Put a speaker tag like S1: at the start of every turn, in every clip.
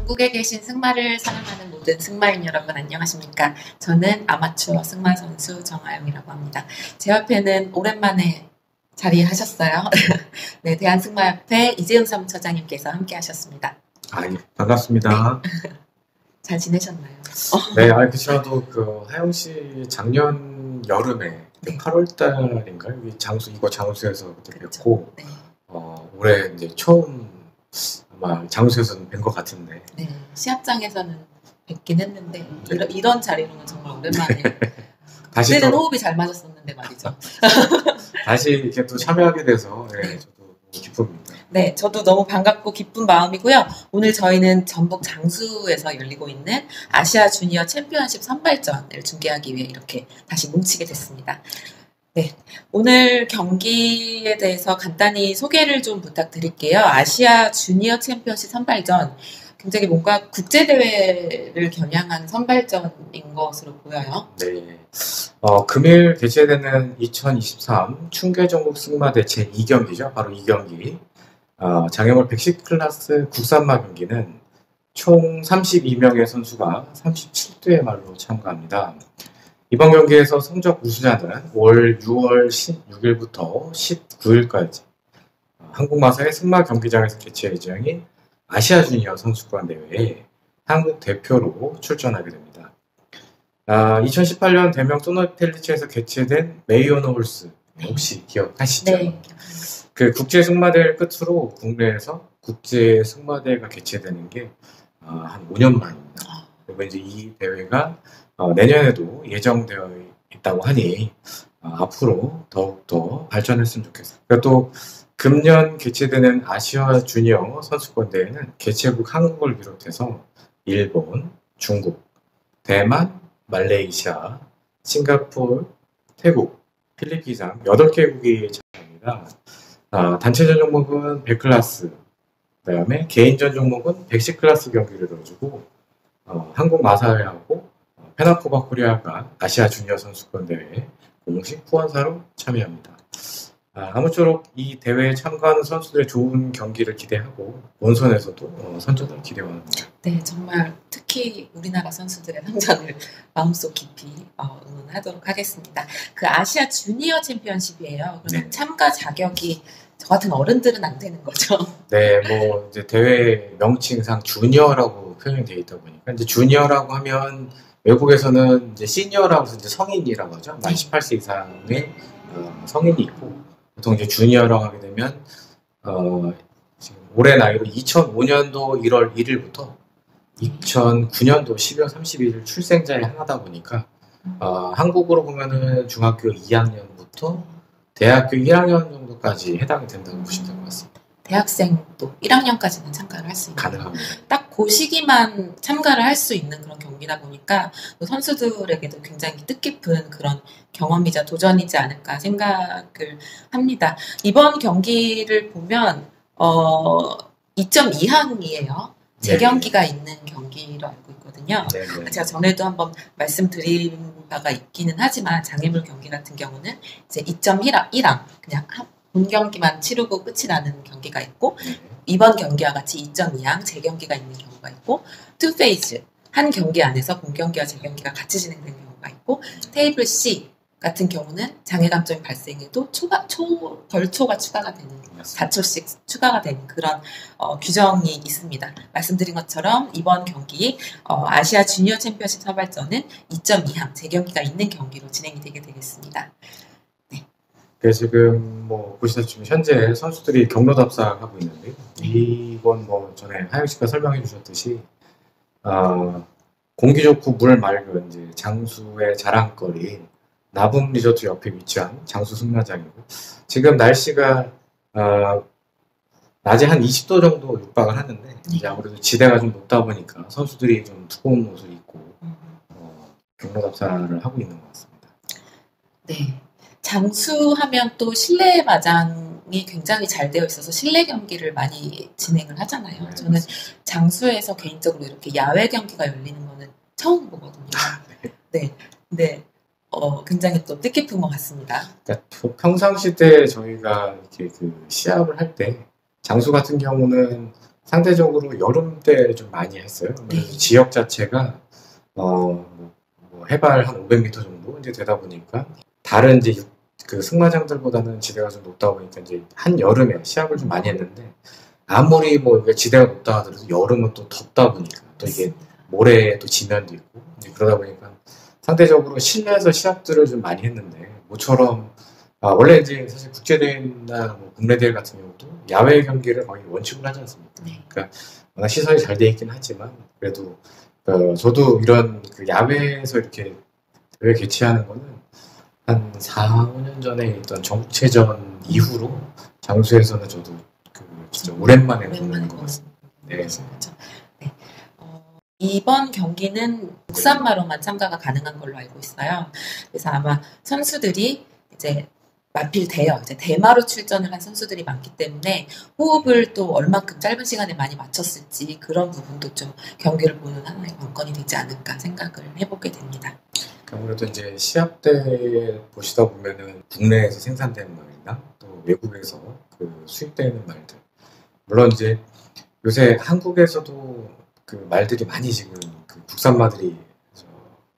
S1: 전국에 계신 승마를 사랑하는 모든 승마인 여러분 안녕하십니까? 저는 아마추어 승마 선수 정아영이라고 합니다. 제 옆에는 오랜만에 자리하셨어요. 네, 대한승마협회 이재용 사무처장님께서 함께 하셨습니다.
S2: 예, 반갑습니다.
S1: 네. 잘 지내셨나요?
S2: 네, 그치라도 하영 씨 작년 여름에
S1: 네.
S2: 8월 달인가요? 이거 장수에서 그때
S1: 그렇죠.
S2: 뵙고,
S1: 네.
S2: 올해 이제 처음 아마 장수에서는 뵌 것 같은데.
S1: 네, 시합장에서는 뵙긴 했는데, 이런 자리로는 정말 오랜만에.
S2: 다시
S1: 그때는 호흡이 잘 맞았었는데 말이죠.
S2: 다시 이렇게 또 참여하게 돼서, 네, 저도 기쁩니다.
S1: 네, 저도 너무 반갑고 기쁜 마음이고요. 오늘 저희는 전북 장수에서 열리고 있는 아시아 주니어 챔피언십 선발전을 중계하기 위해 이렇게 다시 뭉치게 됐습니다. 네, 오늘 경기에 대해서 간단히 소개를 좀 부탁드릴게요. 아시아 주니어 챔피언십 선발전, 굉장히 뭔가 국제대회를 겨냥한 선발전인 것으로 보여요.
S2: 네. 금일 개최되는 2023 충계전국 승마대 제2경기죠. 바로 이 경기. 장애물 110 클래스 국산마 경기는 총 32명의 선수가 37대 말로 참가합니다. 이번 경기에서 성적 우수자는 올 6월 16일부터 19일까지 한국마사의 승마 경기장에서 개최 예정인 아시아 주니어 선수권 대회에 한국 대표로 출전하게 됩니다. 2018년 대명 소노텔리츠에서 개최된 메이오너 홀스 혹시 기억하시죠?
S1: 네.
S2: 그 국제 승마대회를 끝으로 국내에서 국제 승마대회가 개최되는 게 한 5년 만입니다. 그리고 이제 이 대회가 내년에도 예정되어 있다고 하니 앞으로 더욱더 발전했으면 좋겠어요. 또 금년 개최되는 아시아 주니어 선수권 대회는 개최국 한국을 비롯해서 일본, 중국, 대만, 말레이시아, 싱가포르, 태국, 필리핀 등 8개국이 참가합니다. 단체전 종목은 100클래스, 그 다음에 개인전 종목은 110 클래스 경기를 넣어주고 한국 마사회하고 페나코바 코리아가 아시아 주니어 선수권 대회에 공식 후원사로 참여합니다. 아무쪼록 이 대회에 참가하는 선수들의 좋은 경기를 기대하고 본선에서도 선전을 기대합니다.
S1: 네, 정말 특히 우리나라 선수들의 성장을 마음속 깊이 응원하도록 하겠습니다. 그 아시아 주니어 챔피언십이에요. 그러면 참가 자격이 저 같은 어른들은 안 되는 거죠?
S2: 네, 이제 대회 명칭상 주니어라고 표현이 되어 있다 보니까 이제 주니어라고 하면 외국에서는 이제 시니어라고 해서 이제 성인이라고 하죠. 만 18세 이상의 성인이 있고 보통 이제 주니어라고 하게 되면 지금 올해 나이로 2005년도 1월 1일부터 2009년도 12월 31일 출생자의 하나다 보니까 한국으로 보면은 중학교 2학년부터 대학교 1학년 정도까지 해당이 된다고 보시면 될 것 같습니다.
S1: 대학생도 1학년까지는 참가를 할 수 있는
S2: 가능합니다.
S1: 딱 그 시기만 참가를 할 수 있는 그런 경기다 보니까 선수들에게도 굉장히 뜻깊은 그런 경험이자 도전이지 않을까 생각을 합니다. 이번 경기를 보면 2.2항이에요. 재경기가 있는 경기로 알고 있거든요.
S2: 네네.
S1: 제가 전에도 한번 말씀드린 바가 있기는 하지만 장애물 경기 같은 경우는 이제 2.1항 그냥 본 경기만 치르고 끝이 나는 경기가 있고 이번 경기와 같이 2.2항 재경기가 있는 경우가 있고 투페이즈 한 경기 안에서 본 경기와 재경기가 같이 진행되는 경우가 있고 테이블 C 같은 경우는 장애 감점이 발생해도 벌초가 추가가 되는 4초씩 추가가 되는 그런 규정이 있습니다. 말씀드린 것처럼 이번 경기 아시아 주니어 챔피언십 선발전은 2.2항 재경기가 있는 경기로 진행이 되게 되겠습니다. 네.
S2: 지금 보시다시피 현재 선수들이 경로 답사하고 있는데요. 이번 전에 하영 씨가 설명해 주셨듯이 공기 좋고 물 맑은 이제 장수의 자랑거리 나분 리조트 옆에 위치한 장수 승마장이고 지금 날씨가 낮에 한 20도 정도 육박을 하는데 이제 아무래도 지대가 좀 높다 보니까 선수들이 좀 두꺼운 옷을 입고 경로 답사를 하고 있는 것 같습니다.
S1: 네. 장수하면 또 실내 마장이 굉장히 잘 되어 있어서 실내 경기를 많이 진행을 하잖아요.
S2: 네,
S1: 저는 장수에서 개인적으로 이렇게 야외 경기가 열리는 거는 처음 보거든요. 네. 근데 굉장히 또 뜻깊은 것 같습니다.
S2: 그러니까 평상시 때 저희가 이렇게 시합을 할 때 장수 같은 경우는 상대적으로 여름 때 좀 많이 했어요.
S1: 네.
S2: 지역 자체가 뭐 해발 한 500m 정도 이제 되다 보니까 다른 이제 그 승마장들보다는 지대가 좀 높다 보니까 이제 한 여름에 시합을 좀 많이 했는데 아무리 뭐 이게 지대가 높다 하더라도 여름은 또 덥다 보니까 또 이게 모래에 또 지면도 있고 이제 그러다 보니까 상대적으로 실내에서 시합들을 좀 많이 했는데 모처럼 원래 이제 사실 국제대회나 뭐 국내 대회 같은 경우도 야외 경기를 거의 원칙으로 하지 않습니까?
S1: 네.
S2: 그러니까 워낙 시설이 잘 돼 있긴 하지만 그래도 저도 이런 그 야외에서 이렇게 대회 개최하는 거는 한 4, 5년 전에 있던 전국체전 이후로 장수에서는 저도 그 진짜 오랜만에 보는 것 같습니다. 네.
S1: 네. 이번 경기는 국산마로만 참가가 가능한 걸로 알고 있어요. 그래서 아마 선수들이 이제 마필되어 이제 대마로 출전을 한 선수들이 많기 때문에 호흡을 또 얼만큼 짧은 시간에 많이 맞췄을지 그런 부분도 좀 경기를 보는 하나의 관건이 되지 않을까 생각을 해보게 됩니다.
S2: 아무래도 이제 시합 때 보시다 보면은 국내에서 생산되는 말이나 또 외국에서 그 수입되는 말들 물론 이제 요새 한국에서도 그 말들이 많이 지금 그 국산마들이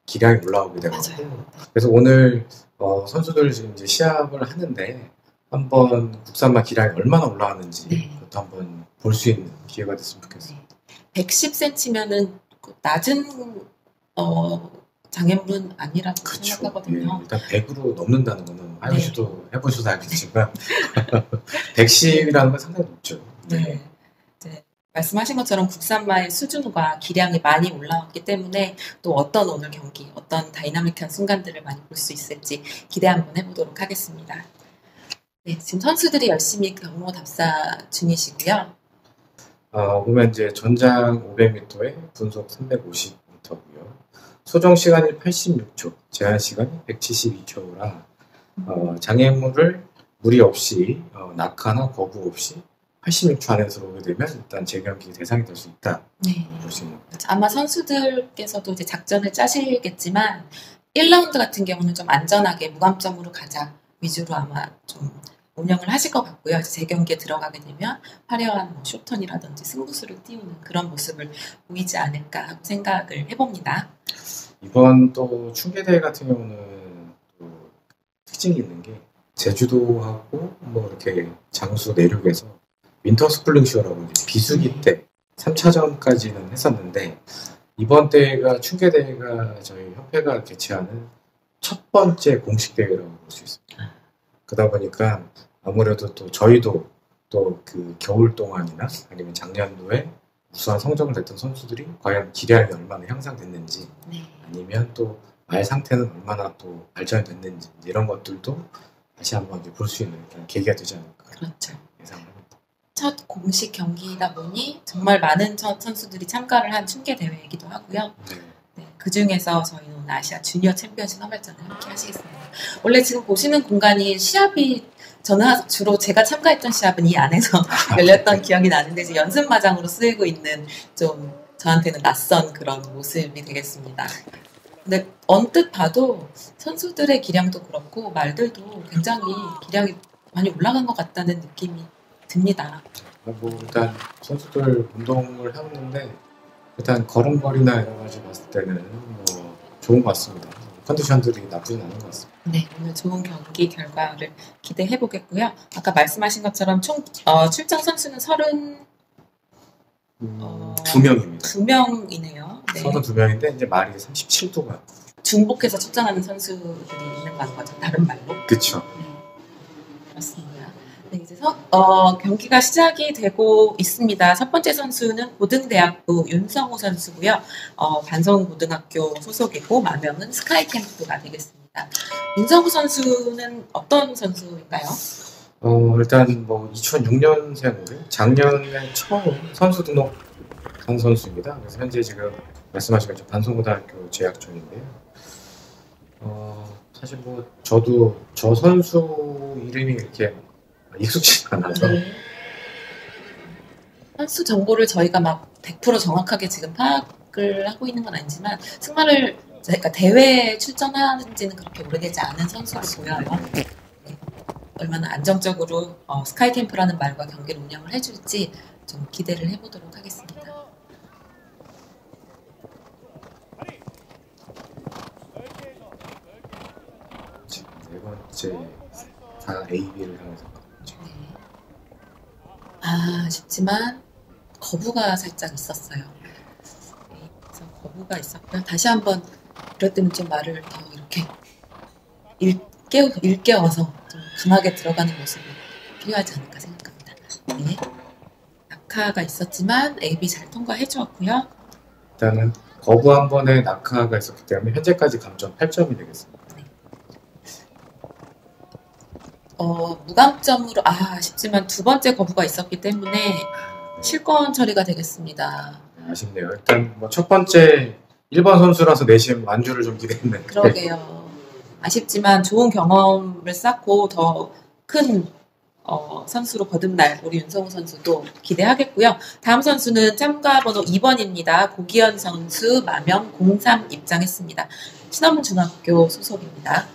S2: 기량이 올라오게 되거든요. 그래서 오늘 선수들 지금 이제 시합을 하는데 한번 국산마 기량이 얼마나 올라왔는지 그것도 한번 볼 수 있는 기회가 됐으면 좋겠어요.
S1: 110cm면은 낮은 장애물은 아니라고 생각하거든요.
S2: 일단 100으로 넘는다는 거는 하영 씨도 해보셔서 알겠지만 110이라는 건 상당히 높죠.
S1: 네. 말씀하신 것처럼 국산마의 수준과 기량이 많이 올라왔기 때문에 또 어떤 오늘 경기, 어떤 다이나믹한 순간들을 많이 볼 수 있을지 기대 한번 해보도록 하겠습니다. 네, 지금 선수들이 열심히 경로 답사 중이시고요.
S2: 보면 이제 전장 500m에 분속 350m고요. 소정 시간이 86초, 제한 시간이 172초라 장애물을 무리 없이 낙하나 거부 없이 86초 안에 들어오게 되면 일단 재경기 대상이 될 수 있다.
S1: 네.
S2: 볼 수 있는.
S1: 아마 선수들께서도 이제 작전을 짜시겠지만 1라운드 같은 경우는 좀 안전하게 무감점으로 가자 위주로 아마 좀 운영을 하실 것 같고요. 재경기에 들어가게 되면 화려한 뭐 쇼턴이라든지 승부수를 띄우는 그런 모습을 보이지 않을까 하고 생각을 해봅니다.
S2: 이번 또 충계대회 같은 경우는 또 특징이 있는 게 제주도하고 뭐 이렇게 장수 내륙에서 윈터 스쿨링 쇼라고 비수기 때 3차전까지는 했었는데 이번 대회가 충계대회가 저희 협회가 개최하는 첫 번째 공식 대회라고 볼 수 있습니다. 그러다 보니까 아무래도 또 저희도 또 그 겨울 동안이나 아니면 작년도에 우수한 성적을 냈던 선수들이 과연 기량이 얼마나 향상됐는지 아니면 또 말 상태는 얼마나 또 발전됐는지 이런 것들도 다시 한번 볼 수 있는 그런 계기가 되지 않을까 예상합니다.
S1: 첫 공식 경기이다 보니 정말 많은 선수들이 참가를 한 충계 대회이기도 하고요. 네, 그 중에서 저희는 오늘 아시아 주니어 챔피언십 선발전을 함께 하시겠습니다. 원래 지금 보시는 공간이 시합이 저는 주로 제가 참가했던 시합은 이 안에서 열렸던 기억이 나는데 이제 연습마장으로 쓰이고 있는 좀 저한테는 낯선 그런 모습이 되겠습니다. 근데 언뜻 봐도 선수들의 기량도 그렇고 말들도 굉장히 기량이 많이 올라간 것 같다는 느낌이 듭니다.
S2: 뭐 일단 선수들 운동을 하는데 일단 걸음걸이나 여러 가지 봤을 때는 뭐 좋은 것 같습니다. 컨디션들이 나쁘진 않은 것 같습니다.
S1: 네, 오늘 좋은 경기 결과를 기대해 보겠고요. 아까 말씀하신 것처럼 총 출장 선수는
S2: 2명입니다.
S1: 2명이네요. 네.
S2: 32명인데 이제 말이 37도가
S1: 중복해서 출전하는 선수들이 있는 거죠. 다른 말로.
S2: 그렇죠.
S1: 네, 그렇습니다. 네, 이제 경기가 시작이 되고 있습니다. 첫 번째 선수는 고등대학부 윤성우 선수고요. 반성고등학교 소속이고 마명은 스카이캠프가 되겠습니다. 윤성우 선수는 어떤 선수인가요?
S2: 일단 뭐 2006년생으로 작년에 처음 선수 등록한 선수입니다. 그래서 현재 지금 말씀하신 것처럼 반성고등학교 재학 중인데요. 사실 뭐 저도 저 선수 이름이 이렇게 익숙치가 않아서
S1: 선수 정보를 저희가 막 100% 정확하게 지금 파악을 하고 있는 건 아니지만 승마를 그러니까 대회에 출전하는지는 그렇게 오래되지 않은 선수로 보여요. 얼마나 안정적으로 스카이캠프라는 말과 경기를 운영을 해줄지 좀 기대를 해보도록 하겠습니다.
S2: 지금 네 번째 다 AB를 향해서
S1: 네. 아쉽지만 거부가 살짝 있었어요. 네, 그래서 거부가 있었고요. 다시 한번 이럴 때는 좀 말을 더 이렇게 일깨워서 좀 강하게 들어가는 모습이 필요하지 않을까 생각합니다. 네. 낙하가 있었지만 AB 잘 통과해 주었고요.
S2: 일단은 거부 한 번에 낙하가 있었기 때문에 현재까지 감점 8점이 되겠습니다.
S1: 네. 무감점으로 아쉽지만 두 번째 거부가 있었기 때문에 실권 처리가 되겠습니다.
S2: 아쉽네요. 일단 뭐 첫 번째 1번 선수라서 내심 완주를 좀 기대했는데.
S1: 그러게요. 아쉽지만 좋은 경험을 쌓고 더 큰 선수로 거듭날 우리 윤성우 선수도 기대하겠고요. 다음 선수는 참가 번호 2번입니다. 고기현 선수 마명 03 입장했습니다. 신원문 중학교 소속입니다.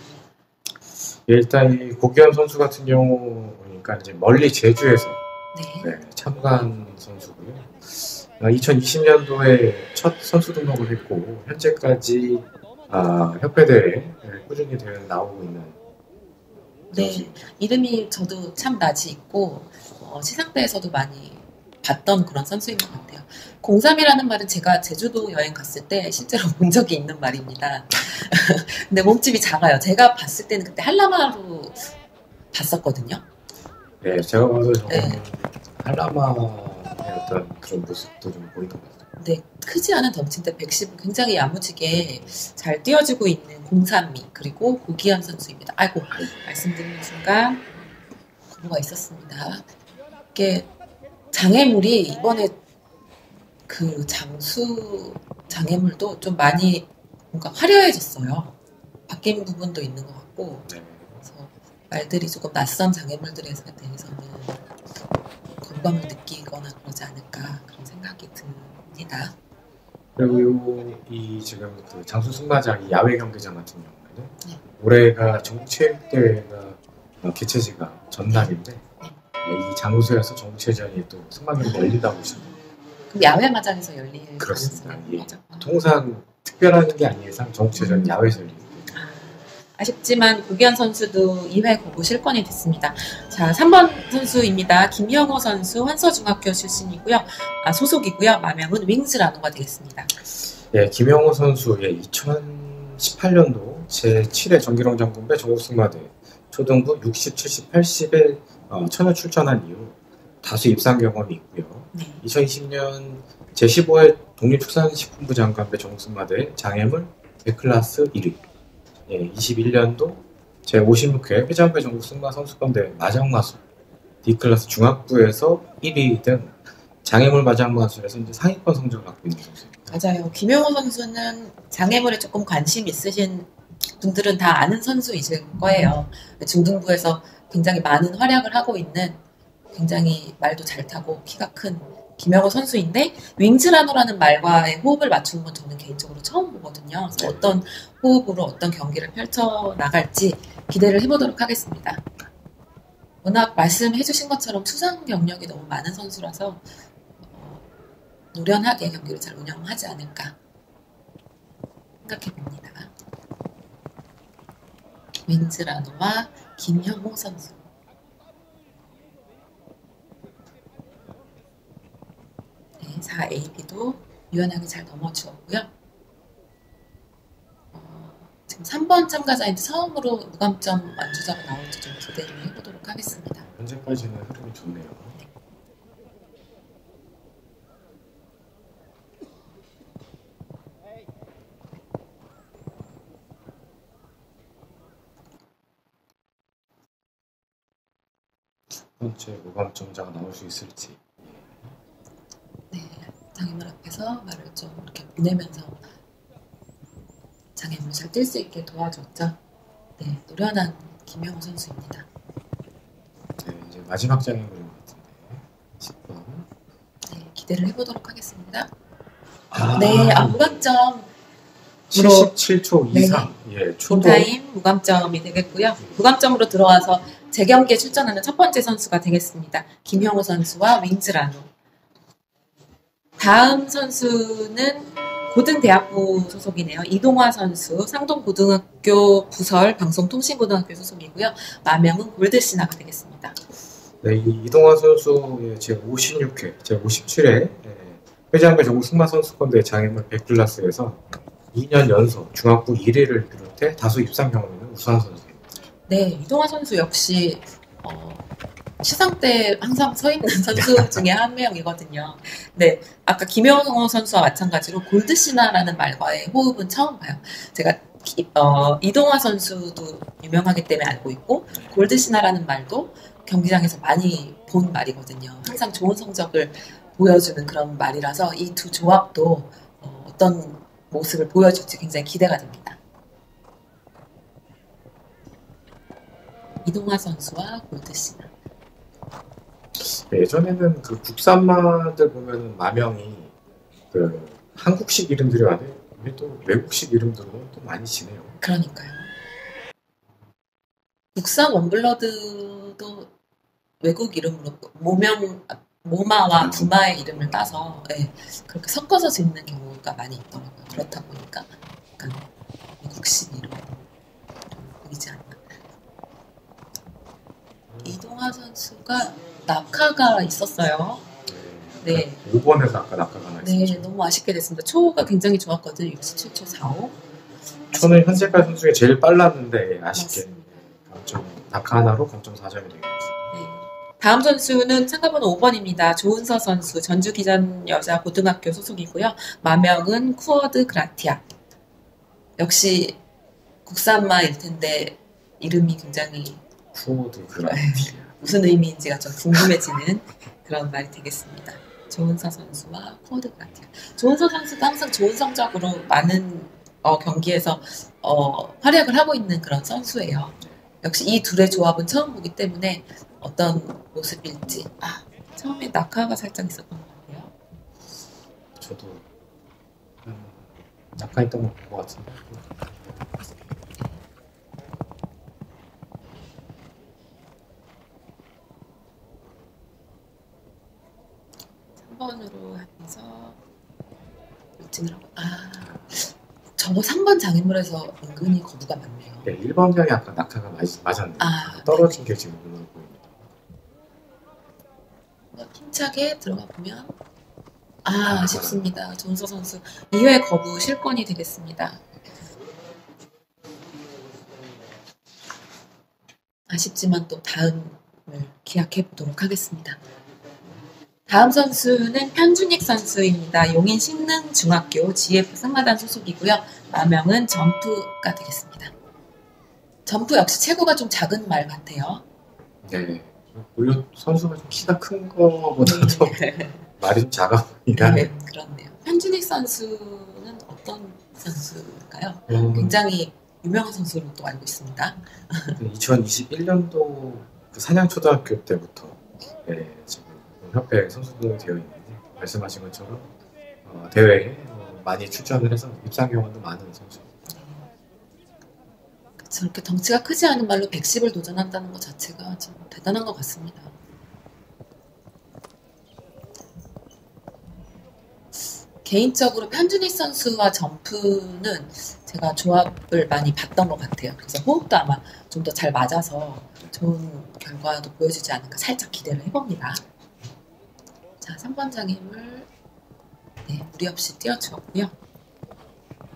S2: 예, 일단 이 고기현 선수 같은 경우 보니까 이제 멀리 제주에서
S1: 네.
S2: 참가한 선수고요. 2020년도에 첫 선수 등록을 했고 현재까지 협회 대회에 꾸준히 대회 나오고 있는.
S1: 네, 이름이 저도 참 낯이 있고 시상대에서도 많이 봤던 그런 선수인 것 같아요. 03이라는 말은 제가 제주도 여행 갔을 때 실제로 본 적이 있는 말입니다. 근데 몸집이 작아요. 제가 봤을 때는 그때 한라마로 봤었거든요.
S2: 네, 제가 봐도
S1: 네.
S2: 한라마의 어떤 그런 모습도 좀 보이는 것 같아요.
S1: 네, 크지 않은 덩치인데 110은 굉장히 야무지게 잘 뛰어주고 있는 03미 그리고 고기현 선수입니다. 아이고, 말씀드리는 순간 거부가 있었습니다. 이게 장애물이 이번에 그 장수 장애물도 좀 많이 뭔가 화려해졌어요. 바뀐 부분도 있는 것 같고 그래서 말들이 조금 낯선 장애물들에 대해서는 거부감을 느끼거나 그러지 않을까 그런 생각이 듭니다.
S2: 그리고 이 지금 그 장수 승마장 이 야외 경기장 같은 경우에는 올해가 전국체육대회가 개최지가 전날인데 이 장소에서 전국체전이 또 승마경기 열린다고 보시면
S1: 그럼 야외 마장에서 열릴
S2: 그렇습니다.
S1: 가능성이
S2: 통상 특별한 게 아닌 이상 전국체전 야외에서 열립니다.
S1: 아쉽지만 고기현 선수도 2회 거부 실권이 됐습니다. 자, 3번 선수입니다. 김형호 선수 환서중학교 출신이고요. 소속이고요. 마명은 윙즈라노가 되겠습니다.
S2: 예, 김형호 선수 2018년도 제7회 정기long 장군배 전국승마대회 초등부 60, 70, 80에 천여 출전한 이후 다수 입상 경험이 있고요.
S1: 네.
S2: 2020년 제15회 독립축산식품부 장관배 전국승마대회 장애물 B클래스 1위 21년도 제56회 회전배 전국 승마 선수권대회 마장마술 D클래스 중학부에서 1위 등 장애물 마장마술에서 이제 상위권 성적을 갖고 있는 선수입니다.
S1: 맞아요. 김용호 선수는 장애물에 조금 관심 있으신 분들은 다 아는 선수이실 거예요. 중등부에서 굉장히 많은 활약을 하고 있는 굉장히 말도 잘 타고 키가 큰 김영호 선수인데 윙즈라노라는 말과의 호흡을 맞추는 건 저는 개인적으로 처음 보거든요. 그래서 어떤 호흡으로 어떤 경기를 펼쳐나갈지 기대를 해보도록 하겠습니다. 워낙 말씀해주신 것처럼 수상 경력이 너무 많은 선수라서 노련하게 경기를 잘 운영하지 않을까 생각해봅니다. 윙즈라노와 김형호 선수. 네, 4AB도 유연하게 잘 넘어주었고요. 지금 3번 참가자인데 처음으로 무감점 완주자가 나올지 좀 기대를 해보도록 하겠습니다.
S2: 현재까지는 흐름이 좋네요.
S1: 네.
S2: 첫 번째 무감점자가 나올 수 있을지.
S1: 네, 장애물 앞에서 말을 좀 이렇게 보내면서 장애물을 잘 뛸 수 있게 도와줬죠. 네, 노련한 김영호 선수입니다.
S2: 네, 이제 마지막 장애물인 것 같은데 10번.
S1: 네, 기대를 해보도록 하겠습니다. 네, 무감점
S2: 77초 이상. 예, 초도.
S1: 인타임 무감점이 되겠고요. 무감점으로 들어와서 재경기에 출전하는 첫 번째 선수가 되겠습니다. 김형호 선수와 윙즈라노. 다음 선수는 고등대학부 소속이네요. 이동화 선수, 상동고등학교 부설 방송통신고등학교 소속이고요. 마명은 골드시나가 되겠습니다.
S2: 네, 이 이동화 선수의 제56회, 제57회 회장배 전국 승마선수권대 장애물 100클래스에서 2년 연속 중학부 1위를 비롯해 다수 입상 경험이 있는 우수한 선수입니다.
S1: 네, 이동화 선수 역시 시상 때 항상 서 있는 선수 중에 한 명이거든요. 네, 아까 김영호 선수와 마찬가지로 골드시나라는 말과의 호흡은 처음 봐요. 제가 이동화 선수도 유명하기 때문에 알고 있고 골드시나라는 말도 경기장에서 많이 본 말이거든요. 항상 좋은 성적을 보여주는 그런 말이라서 이 두 조합도 어떤 모습을 보여줄지 굉장히 기대가 됩니다. 이동화 선수와 골드시나.
S2: 예전에는 그 국산마들 보면은 마명이 그 한국식 이름들이 많아요. 근데 또 외국식 이름들은 또 많이 지네요.
S1: 그러니까요. 국산 원블러드도 외국 이름으로 모마와 부마의 이름을 따서 그렇게 섞어서 짓는 경우가 많이 있더라고요. 그렇다 보니까 약간 외국식 이름 보이지 않나. 이동화 선수가 낙하가 있었어요. 네.
S2: 5번에서 아까 낙하가 하나 있었죠.
S1: 네, 너무 아쉽게 됐습니다. 초가 굉장히 좋았거든요. 67초 45.
S2: 초는 현재까지 선수 중에 제일 빨랐는데 아쉽게 낙하 하나로 0.4점이 되겠습니다.
S1: 네. 다음 선수는 참가번호 5번입니다. 조은서 선수, 전주기전 여자 고등학교 소속이고요. 마명은 쿠어드 그라티아. 역시 국산마일 텐데 이름이 굉장히
S2: 쿠어드 그라티아.
S1: 무슨 의미인지가 좀 궁금해지는 그런 말이 되겠습니다. 조은서 선수와 쿠어드 그라티아. 조은서 선수도 항상 좋은 성적으로 많은 경기에서 활약을 하고 있는 그런 선수예요. 역시 이 둘의 조합은 처음 보기 때문에 어떤 모습일지. 처음에 낙하가 살짝 있었던 것 같아요.
S2: 저도 낙하 있던 거 본 것 같은데.
S1: 3번으로 해서 일진을 하고 저거 3번 장애물에서 은근히 거부가 많네요.
S2: 네, 1번 장에 아까 낙하가 맞았네요. 떨어진 게 지금 눈으로 보입니다.
S1: 힘차게 들어가 보면 아쉽습니다. 조은서 선수 2회 거부 실권이 되겠습니다. 아쉽지만 또 다음을 기약해 보도록 하겠습니다. 다음 선수는 편준익 선수입니다. 용인 신능중학교 GF 승마단 소속이고요. 마명은 점프가 되겠습니다. 점프 역시 체구가 좀 작은 말 같아요.
S2: 네, 물론 선수가 좀 키가 큰 거보다도 말이 좀 작아 보이긴 하네요.
S1: 네, 그렇네요. 편준익 선수는 어떤 선수일까요? 굉장히 유명한 선수로 또 알고 있습니다.
S2: 2021년도 그 산양초등학교 때부터 지금 협회 선수 등록이 되어 있는데 말씀하신 것처럼 대회에 많이 출전을 해서 입상 경험도 많은 선수.
S1: 저렇게 덩치가 크지 않은 말로 110을 도전한다는 것 자체가 좀 대단한 것 같습니다. 개인적으로 편준익 선수와 점프는 제가 조합을 많이 봤던 것 같아요. 그래서 호흡도 아마 좀 더 잘 맞아서 좋은 결과도 보여주지 않을까 살짝 기대를 해봅니다. 자, 3번 장애물 무리 없이 띄워주었고요.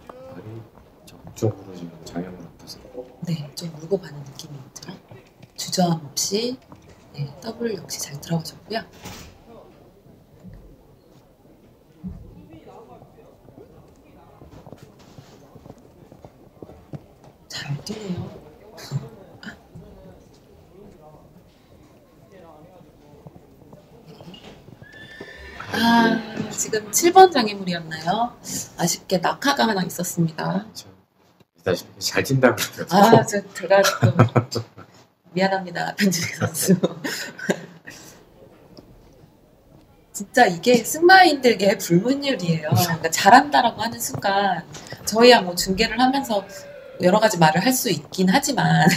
S2: 말이 적극적으로 지금 장애물 앞에서
S1: 좀 물고 가는 느낌이 있죠. 주저함 없이 더블 역시 잘 들어가줬고요. 잘 뛰네요. 지금 7번 장애물이었나요? 아쉽게 낙하가 하나 있었습니다.
S2: 잘 뛴다고 그러더라고요.
S1: 제가 좀 미안합니다, 편준익 선수. 진짜 이게 승마인들의 불문율이에요. 그러니까 잘한다라고 하는 순간 저희야 뭐 중계를 하면서 여러 가지 말을 할 수 있긴 하지만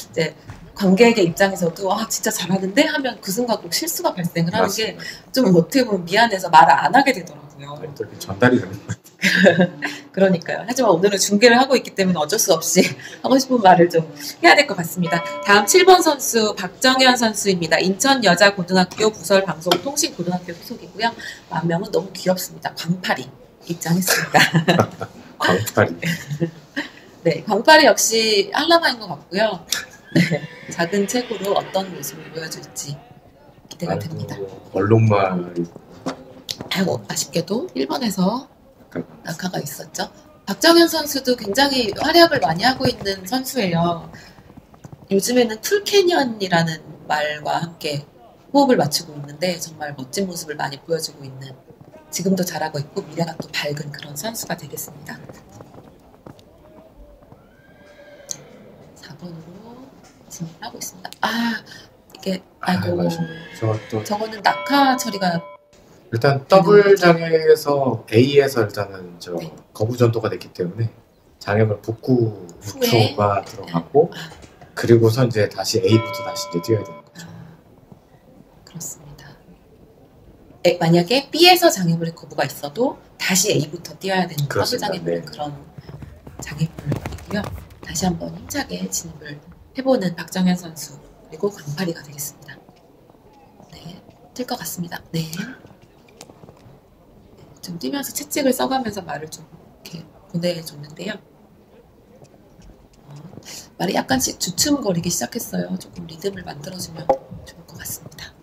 S1: 이제 관객의 입장에서도 아 진짜 잘하는데 하면 그 순간 꼭 실수가 발생을 하는 게 좀 어떻게 보면 미안해서 말을 안 하게 되더라고요.
S2: 또 이렇게 전달이 되는 것 같아요.
S1: 그러니까요. 하지만 오늘은 중계를 하고 있기 때문에 어쩔 수 없이 하고 싶은 말을 좀 해야 될 것 같습니다. 다음 7번 선수 박정현 선수입니다. 인천여자고등학교 부설방송통신고등학교 소속이고요. 만명은 너무 귀엽습니다. 광파리 입장했습니다.
S2: 광파리.
S1: 네, 광파리 역시 한라마인 것 같고요. 네, 작은 책으로 어떤 모습을 보여줄지 기대가 됩니다.
S2: 얼룩말이.
S1: 아이고, 아쉽게도 1번에서 낙하가 있었죠. 박정현 선수도 굉장히 활약을 많이 하고 있는 선수예요. 요즘에는 쿨캐년이라는 말과 함께 호흡을 맞추고 있는데 정말 멋진 모습을 많이 보여주고 있는, 지금도 잘하고 있고 미래가 또 밝은 그런 선수가 되겠습니다. 4번으로 진행하고 있습니다. 아, 이게 아이고, 저거는 낙하 처리가
S2: 일단 더블 장애에서 A에서 일단은 네. 거부 전도가 됐기 때문에 장애물 복구 6초가 들어가고 그리고서 이제 다시 A부터 다시 이제 뛰어야 되는 거죠.
S1: 그렇습니다. 만약에 B에서 장애물의 거부가 있어도 다시 A부터 뛰어야 되는 더블 장애물은 네. 그런 장애물이고요. 다시 한번 힘차게 진입을 해보는 박정현 선수 그리고 광파리가 되겠습니다. 네, 뛸 것 같습니다. 네. 좀 뛰면서 채찍을 써가면서 말을 좀 이렇게 보내줬는데요. 말이 약간씩 주춤거리기 시작했어요. 조금 리듬을 만들어주면 좋을 것 같습니다.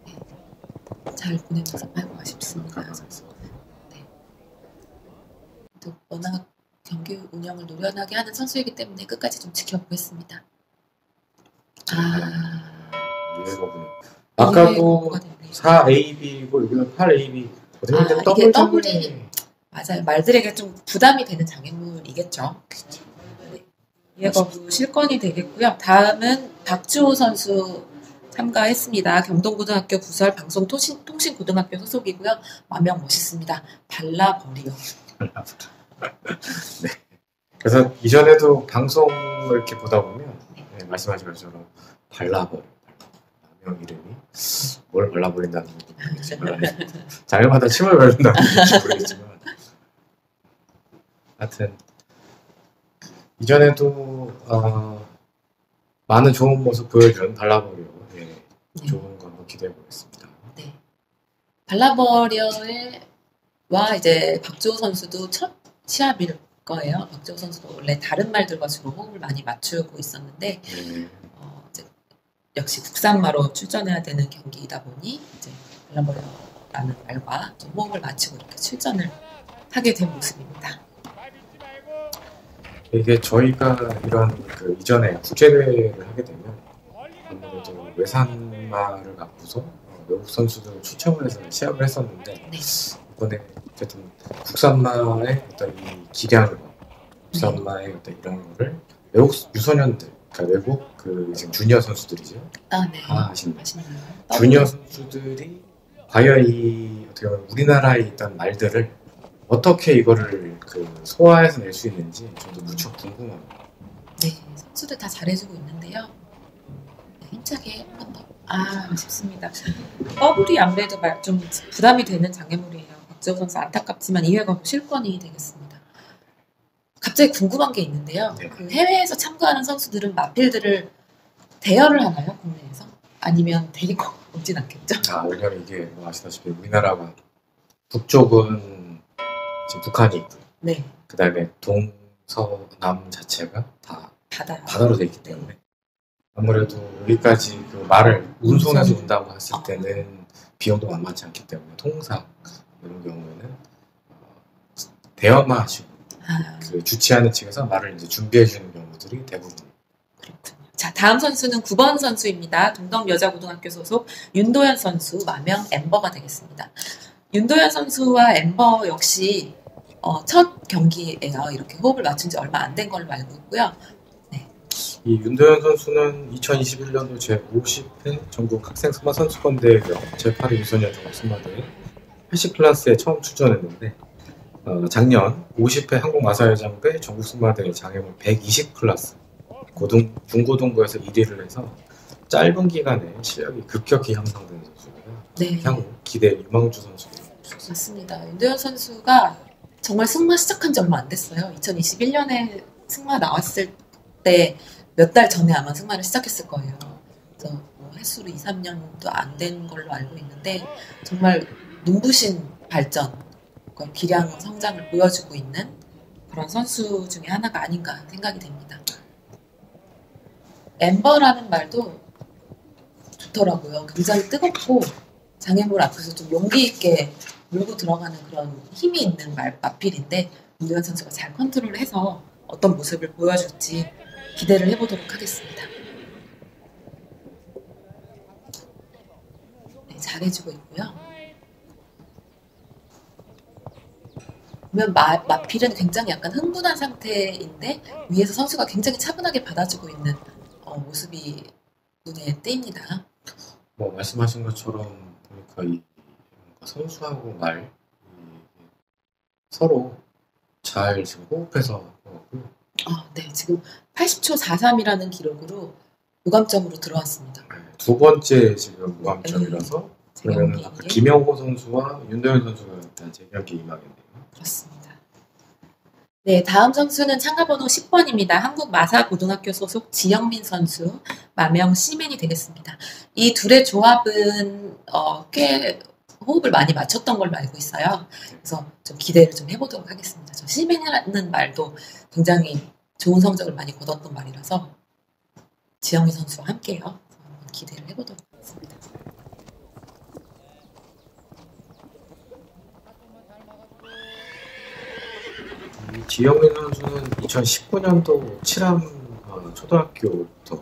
S1: 네. 잘 보내면서 아이고 아쉽습니다. 네. 또 워낙 경기 운영을 노련하게 하는 선수이기 때문에 끝까지 좀 지켜보겠습니다.
S2: 아까도 4AB고 여기는 8AB.
S1: 이게 더블이 맞아요. 말들에게 좀 부담이 되는 장애물이겠죠. 그렇죠. 네. 이해거부 실권이 되겠고요. 다음은 박주호 선수 참가했습니다. 경동고등학교 부설 방송통신고등학교 소속이고요. 만명 멋있습니다. 발라버리요.
S2: 네. 그래서 이전에도 방송을 이렇게 보다 보면 네, 말씀하신 것처럼 발라버려. 이름이 뭘 발라버린다는 건지 모르겠지만 장애마다 침을 바른다는 건지 모르겠지만 하여튼 이전에도 많은 좋은 모습 보여준 발라버려 네. 좋은 거 한번 기대해 보겠습니다.
S1: 네. 발라버려와 이제 박주호 선수도 첫 시합일 거예요. 박주호 선수도 원래 다른 말들과 주로 호흡을 많이 맞추고 있었는데 역시 국산마로 출전해야 되는 경기이다 보니 이제 발라버려라는 말과 좀 호흡을 맞추고 이렇게 출전을 하게 된 모습입니다.
S2: 이게 저희가 이런 그 이전에 국제대회를 하게 되면 아무래도 외산마를 갖고서 외국 선수들을 추첨을 해서 시합을 했었는데 네. 이번에 어쨌든 국산마의 어떤 이 기량과 국산마의 어떤 이런 거를 외국 유소년들 그러니까 외국 그 지금 주니어 선수들이죠.
S1: 네.
S2: 아시나요? 주니어 선수들이 과연 이 어떻게 보면 우리나라에 있던 말들을 어떻게 이거를 그 소화해서 낼 수 있는지 저도 무척 궁금합니다.
S1: 네, 선수들 다 잘해주고 있는데요. 네, 힘차게 한 번 더. 아쉽습니다. 더블이 아무래도 좀 부담이 되는 장애물이에요. 박지호 선수 안타깝지만 2회가 실권이 되겠습니다. 갑자기 궁금한 게 있는데요. 네. 그 해외에서 참가하는 선수들은 마필드를 대여를 하나요? 국내에서? 아니면 데리고 오진 않겠죠?
S2: 왜냐면 이게 아시다시피 우리나라가 북쪽은 지금 북한이 있고요.
S1: 네.
S2: 그 다음에 동서남 자체가 다 바다로 돼 있기 때문에 아무래도 여기까지 그 말을 운송해서 온다고 했을 때는 비용도 만만치 않기 때문에 통상 이런 경우에는 대여만 하시고 그 주최하는 측에서 말을 이제 준비해 주는 경우들이 대부분.
S1: 그렇군요. 자, 다음 선수는 9번 선수입니다. 동덕여자고등학교 소속 윤도현 선수, 만명 엠버가 되겠습니다. 윤도현 선수와 엠버 역시 첫 경기예요. 이렇게 호흡을 맞춘 지 얼마 안 된 걸로 알고 있고요. 네.
S2: 이 윤도현 선수는 2021년도 제50회 전국 학생 선발 선수권 대회죠. 제8회 유소년 종합 선발대회 80 클래스에 처음 출전했는데 작년 50회 한국마사회장배 전국 승마대 장애물 120 클래스 중고등부에서 1위를 해서 짧은 기간에 실력이 급격히 향상된 선수고요.
S1: 네.
S2: 향후 기대 유망주 선수로
S1: 맞습니다. 윤도현 선수가 정말 승마 시작한 지 얼마 안 됐어요. 2021년에 승마 나왔을 때 몇 달 전에 아마 승마를 시작했을 거예요. 그래서 뭐 횟수로 2, 3년도 안 된 걸로 알고 있는데 정말 눈부신 발전, 기량 성장을 보여주고 있는 그런 선수 중에 하나가 아닌가 생각이 됩니다. 엠버라는 말도 좋더라고요. 굉장히 뜨겁고 장애물 앞에서 좀 용기 있게 물고 들어가는 그런 힘이 있는 마필인데 윤도현 선수가 잘 컨트롤해서 어떤 모습을 보여줄지 기대를 해보도록 하겠습니다. 네, 잘해주고 있고요. 보면 마필은 굉장히 약간 흥분한 상태인데 위에서 선수가 굉장히 차분하게 받아주고 있는 모습이 눈에 띄입니다.
S2: 뭐 말씀하신 것처럼 보니까 이 선수하고 말 서로 잘 지금 호흡해서
S1: 네, 지금 80초 43이라는 기록으로 무감점으로 들어왔습니다.
S2: 두 번째 지금 무감점이라서 그러면 김영호 선수와 윤도현 선수가 일단 재경기 임하겠네요.
S1: 그렇습니다. 네, 다음 선수는 참가번호 10번입니다. 한국마사고등학교 소속 지영민 선수, 마명 시맨이 되겠습니다. 이 둘의 조합은 꽤 호흡을 많이 맞췄던 걸로 알고 있어요. 그래서 좀 기대를 좀 해보도록 하겠습니다. 저 시맨이라는 말도 굉장히 좋은 성적을 많이 거뒀던 말이라서 지영민 선수와 함께요. 한번 기대를 해보도록 하겠습니다.
S2: 지영민 선수는 2019년도 칠암 초등학교부터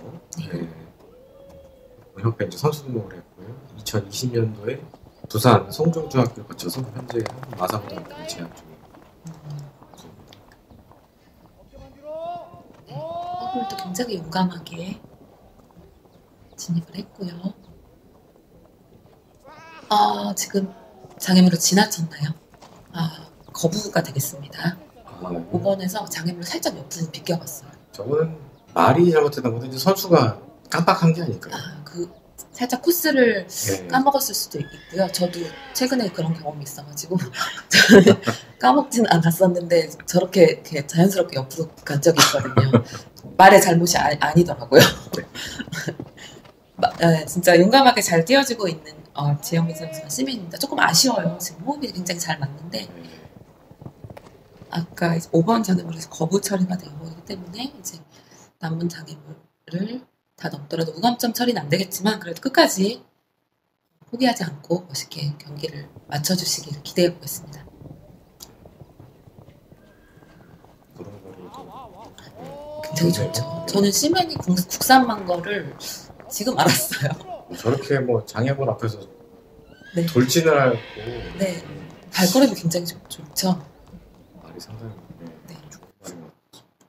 S2: 협회 이제 선수 등록을 했고요. 2020년도에 부산 송정중학교를 거쳐서 현재 마사고등학교에 재학 중입니다.
S1: 허블도 굉장히 용감하게 진입을 했고요. 지금 장애물로 지나쳤나요? 거부가 되겠습니다. 5번에서 장애물을 살짝 옆으로 비껴봤어요.
S2: 저거는 말이 잘못했던 건데 이제 선수가 깜빡한 게 아닐까요?
S1: 살짝 코스를 까먹었을 수도 있고요. 저도 최근에 그런 경험이 있어가지고 까먹진 않았었는데 저렇게 이렇게 자연스럽게 옆으로 간 적이 있거든요. 말의 잘못이 아니더라고요. 진짜 용감하게 잘 뛰어주고 있는 지영민 선수가 시민입니다. 조금 아쉬워요. 지금 호흡이 굉장히 잘 맞는데 아까 5번 장애물에서 거부 처리가 되어버리기 때문에 이제 남은 장애물을 다 넘더라도 무감점 처리는 안 되겠지만 그래도 끝까지 포기하지 않고 멋있게 경기를 맞춰주시기를 기대해 보겠습니다. 굉장히 좋죠. 저는 시맨이 국산만 거를 지금 알았어요.
S2: 저렇게 뭐 장애물 앞에서 돌진을 하고
S1: 발걸음이 굉장히 좋죠.
S2: 말이 상당히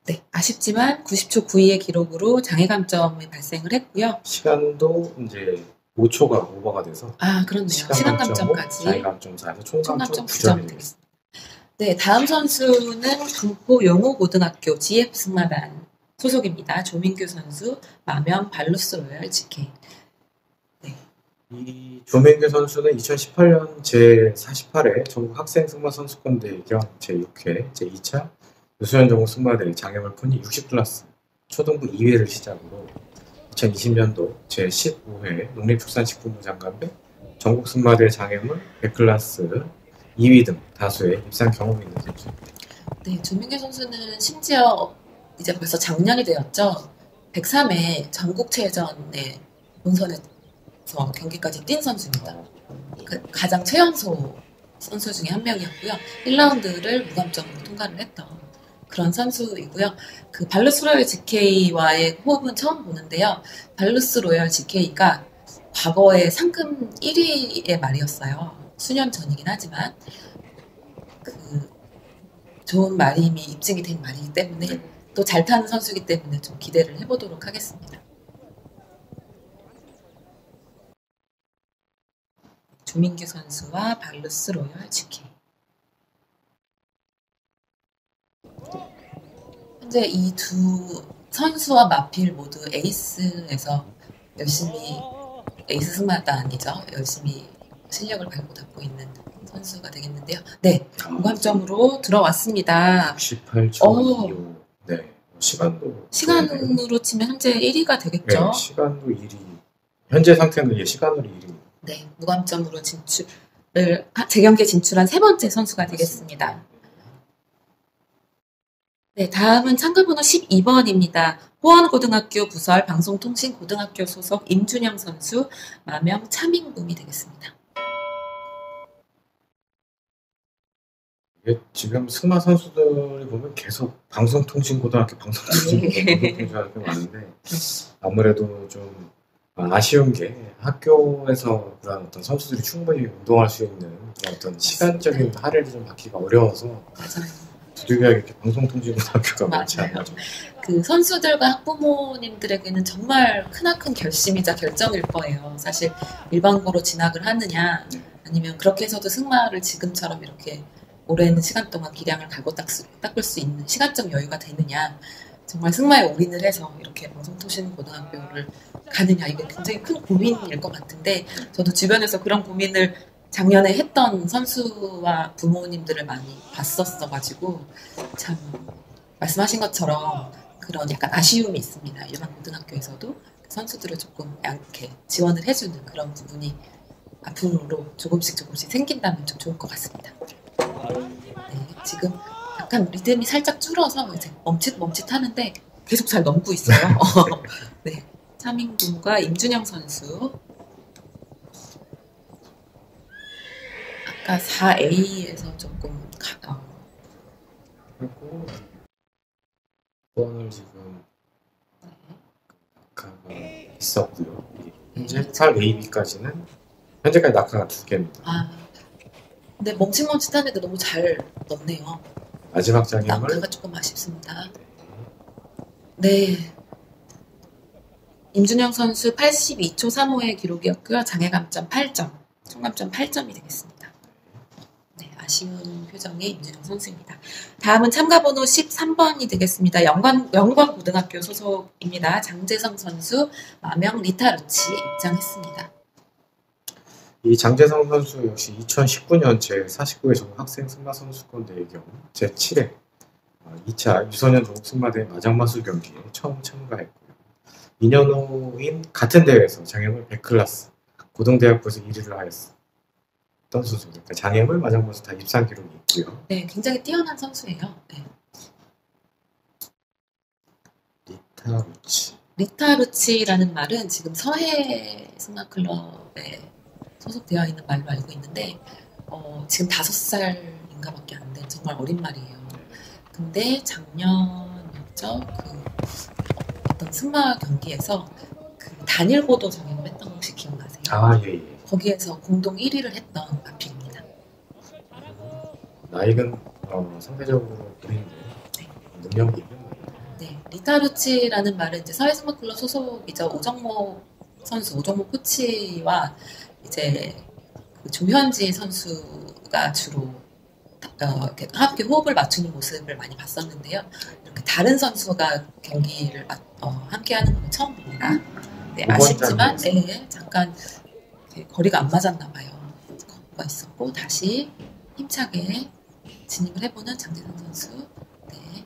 S1: 네, 아쉽지만 90초 92의 기록으로 장애감점이 발생을 했고요.
S2: 시간도 이제 5초가 오버가 돼서
S1: 그렇네요. 시간 감점까지
S2: 장애감점 4에서 총감점
S1: 9점이 되겠습니다. 네, 다음 선수는 군포 영호고등학교 GF 승마단 소속입니다. 조민규 선수, 마명 발루스 로얄 GK.
S2: 이 조민규 선수는 2018년 제48회 전국 학생 승마 선수권 대회경 제6회 제2차 유소년 전국 승마대회 장애물 푼이 60클래스 초등부 2회를 시작으로 2020년도 제15회 농림축산식품부 장관배 전국 승마대회 장애물 100클래스 2위 등 다수의 입상 경험이 있는 선수입니다.
S1: 네, 조민규 선수는 심지어 이제 벌써 작년이 되었죠. 103회 전국체전에 본선에서 경기까지 뛴 선수입니다. 가장 최연소 선수 중에 한 명이었고요. 1라운드를 무감점으로 통과를 했던 그런 선수이고요. 그 발루스 로얄 GK와의 호흡은 처음 보는데요. 발루스 로얄 GK가 과거에 상금 1위의 말이었어요. 수년 전이긴 하지만 그 좋은 말이 이미 입증이 된 말이기 때문에 또 잘 타는 선수이기 때문에 좀 기대를 해보도록 하겠습니다. 조민규 선수와 발루스 로얄 GK. 현재 이 두 선수와 마필 모두 에이스에서 열심히 에이스 승마단이죠. 열심히 실력을 갈고 닦고 있는 선수가 되겠는데요. 네, 무관점으로 들어왔습니다.
S2: 68초 25. 네, 시간으로
S1: 치면 현재 1위가 되겠죠.
S2: 네, 시간도 1위. 현재 상태는 시간으로 1위입니다.
S1: 네, 무관점으로 재경기에 진출한 세 번째 선수가 되겠습니다. 네, 다음은 참가번호 12번입니다. 호원고등학교 부설 방송통신고등학교 소속 임준영 선수, 마명 차민금이 되겠습니다.
S2: 지금 승마 선수들이 보면 계속 방송통신고등학교 많은데 아무래도 좀 아쉬운 게 학교에서 그런 어떤 선수들이 충분히 운동할 수 있는 그런 어떤 시간적인 할애를 좀 받기가 어려워서
S1: 맞아요.
S2: 부득이하게 이렇게 방송통신고등학교가 많지 않아요.
S1: 그 선수들과 학부모님들에게는 정말 크나큰 결심이자 결정일 거예요. 사실 일반고로 진학을 하느냐 아니면 그렇게 해서도 승마를 지금처럼 이렇게 오랜 시간 동안 기량을 갈고 닦을 수 있는 시간적 여유가 되느냐, 정말 승마에 올인을 해서 이렇게 방송통신고등학교를 가느냐, 이게 굉장히 큰 고민일 것 같은데, 저도 주변에서 그런 고민을 작년에 했던 선수와 부모님들을 많이 봤었어가지고 참 말씀하신 것처럼 그런 약간 아쉬움이 있습니다. 일반 고등학교에서도 선수들을 조금 이렇게 지원을 해주는 그런 부분이 앞으로 조금씩 생긴다면 좀 좋을 것 같습니다. 네, 지금 약간 리듬이 살짝 줄어서 이제 멈칫하는데 계속 잘 넘고 있어요. 네, 차민구과 임준영 선수. 아까 4A에서 조금
S2: 그리고 번을 지금 낙하가 있었고요. 현재 8AB까지는 현재까지 낙하가 2개입니다.
S1: 근데 멈칫멈칫하는데 너무 잘 넣네요.
S2: 마지막 장애물
S1: 낙하가 조금 아쉽습니다. 네. 임준영 선수 82초 35의 기록이었고요. 장애감점 8점, 총감점 8점이 되겠습니다. 네, 아쉬운 표정의 임준영 선수입니다. 다음은 참가번호 13번이 되겠습니다. 영광고등학교 소속입니다. 장재성 선수, 마명 리타루치 입장했습니다.
S2: 이 장재성 선수 역시 2019년 제49회 전국 학생 승마 선수권 대회경 제7회 2차 유소년 전국 승마대회 마장마술 경기에 처음 참가했고요. 2년 후인 같은 대회에서 장애물 100클래스 고등대학부에서 1위를 하였던 선수입니다. 그러니까 장애물, 마장마술 다 입상 기록이 있고요.
S1: 네, 굉장히 뛰어난 선수예요. 네. 리타루치라는 말은 지금 서해 승마클럽에 소속되어 있는 말로 알고 있는데 지금 5살인가 밖에 안 된 정말 어린 말이에요. 근데 작년이었죠. 어떤 승마 경기에서 단일고도 장애를 했던 거 혹시 기억나세요?
S2: 예.
S1: 거기에서 공동 1위를 했던 마필입니다.
S2: 나이는 상대적으로 어린데 능력이 있는 거예요.
S1: 네, 리타루치라는 말은 이제 서해승마클럽 소속이죠. 오정모 선수, 오정모 코치와 이제 조현지 선수가 주로 함께 호흡을 맞추는 모습을 많이 봤었는데요. 이렇게 다른 선수가 경기를 함께하는 건 처음 봅니다. 네, 아쉽지만 잠깐 거리가 안 맞았나 봐요. 거리가 있었고 다시 힘차게 진입을 해보는 장재성 선수. 네.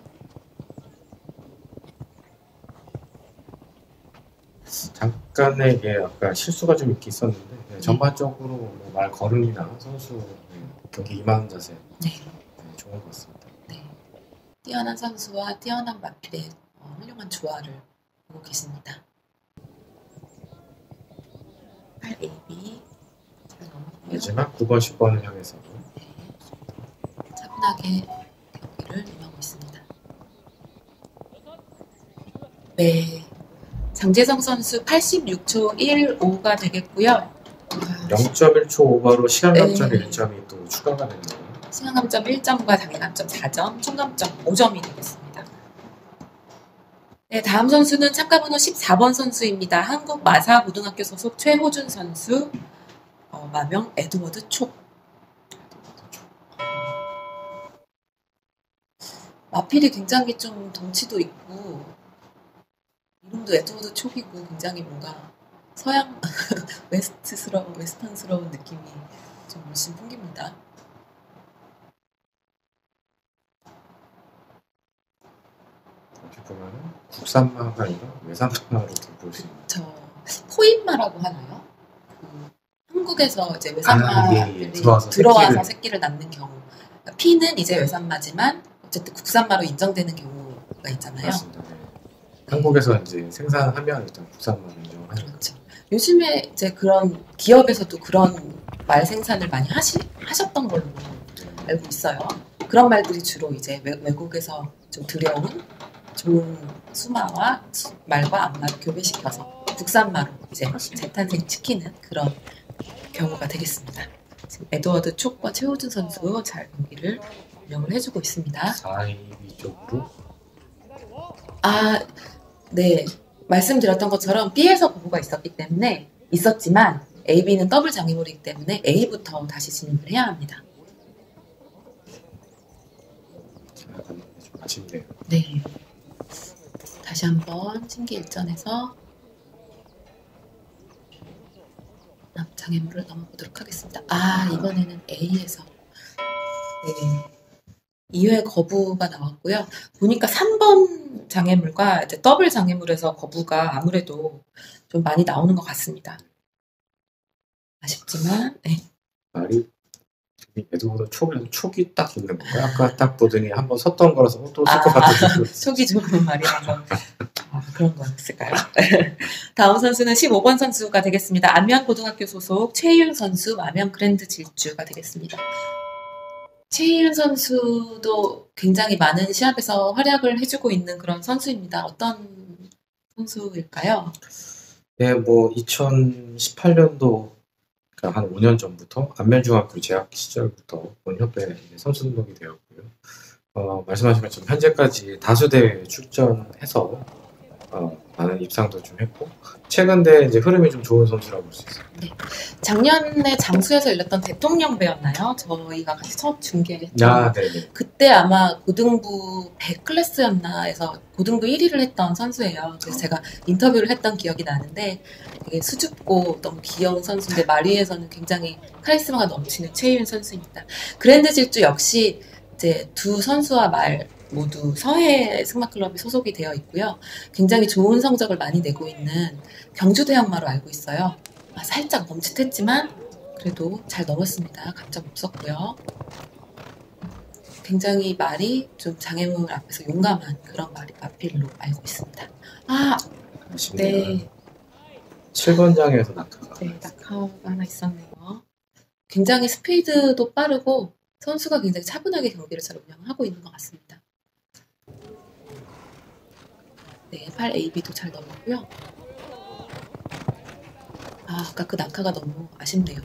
S2: 잠깐의 아까 실수가 좀 있긴 있었는데 전반적으로 말 걸음이나 선수 경기 임하는 자세 좋은 것 같습니다.
S1: 네. 뛰어난 선수와 뛰어난 마필의 훌륭한 조화를 보고 계십니다. 8AB 잘 넘었고요.
S2: 마지막 9번, 10번을 향해서
S1: 차분하게 경기를 임하고 있습니다. 네. 장재성 선수 86초 15가 되겠고요.
S2: 0.1초 오버로 시간감점 1점이 또 추가가 됐네요.
S1: 시간감점 1점과 장애감점 4점, 총감점 5점이 되겠습니다. 네, 다음 선수는 참가번호 14번 선수입니다. 한국마사고등학교 소속 최호준 선수, 마명 에드워드 촉. 마필이 굉장히 좀 덩치도 있고 이름도 에드워드 촉이고 굉장히 뭔가 서양 웨스턴스러운 느낌이 좀 물씬 풍깁니다.
S2: 이렇게 보면 국산마가 아니라 외산마로 볼 수 있는.
S1: 저 포인마라고 하나요? 한국에서 이제 외산마들이 들어와서 새끼를 낳는 경우. 그러니까 피는 이제 외산마지만 어쨌든 국산마로 인정되는 경우가 있잖아요.
S2: 맞습니다. 네. 한국에서 이제 생산하면 일단 국산마를 인정하는.
S1: 그렇죠. 요즘에 이제 그런 기업에서도 그런 말 생산을 많이 하셨던 걸로 알고 있어요. 그런 말들이 주로 이제 외국에서 좀 들여온 좋은 수마와 말과 암마를 교배시켜서 국산마로 이제 재탄생시키는 그런 경우가 되겠습니다. 지금 에드워드 촉과 최호준 선수 잘 경기를 운영을 해주고 있습니다.
S2: 4위 쪽으로.
S1: 네. 말씀드렸던 것처럼 B에서 거부가 있었지만 AB는 더블 장애물이기 때문에 A부터 다시 진입을 해야 합니다.
S2: 약간 좀 아쉽네요.
S1: 네. 다시 한번 신기일전에서 장애물을 넘어보도록 하겠습니다. 이번에는 A에서 네. 2회 거부가 나왔고요. 보니까 3번 장애물과 이제 더블 장애물에서 거부가 아무래도 좀 많이 나오는 것 같습니다. 아쉽지만, 네.
S2: 말이 에드워드 촉이 딱 있는 건가요? 아까 딱 보더니 한번 섰던 거라서 또 쓸 것 같은
S1: 촉이 좋은 말이라서 그런 거였을까요? 다음 선수는 15번 선수가 되겠습니다. 안면고등학교 소속 최희윤 선수, 마면 그랜드 질주가 되겠습니다. 최희윤 선수도 굉장히 많은 시합에서 활약을 해주고 있는 그런 선수입니다. 어떤 선수일까요?
S2: 네, 2018년도 그러니까 한 5년 전부터 안면중학교 재학 시절부터 본협회 선수 등록이 되었고요. 말씀하신 것처럼 현재까지 다수 대회에 출전해서 많은 입상도 좀 했고 최근에 이제 흐름이 좀 좋은 선수라고 볼 수 있어요.
S1: 네. 작년에 장수에서 열렸던 대통령배였나요? 저희가 같이 첫 중계했던
S2: 네네.
S1: 그때 아마 고등부 100 클래스였나 해서 고등부 1위를 했던 선수예요. 그래서 제가 인터뷰를 했던 기억이 나는데 되게 수줍고 너무 귀여운 선수인데 말 위에서는 굉장히 카리스마가 넘치는 최희윤 선수입니다. 그랜드 질주 역시 이제 두 선수와 말 모두 서해 승마클럽에 소속이 되어 있고요. 굉장히 좋은 성적을 많이 내고 있는 경주대형마로 알고 있어요. 살짝 멈칫했지만 그래도 잘 넘었습니다. 감점 없었고요. 굉장히 말이 좀 장애물 앞에서 용감한 그런 마필로 알고 있습니다. 네.
S2: 7번장에서 낙하가.
S1: 네, 낙하가 하나 있었네요. 굉장히 스피드도 빠르고 선수가 굉장히 차분하게 경기를 잘 운영하고 있는 것 같습니다. 네, 8AB도 잘 넘었고요. 아까 그 낙하가 너무 아쉽네요.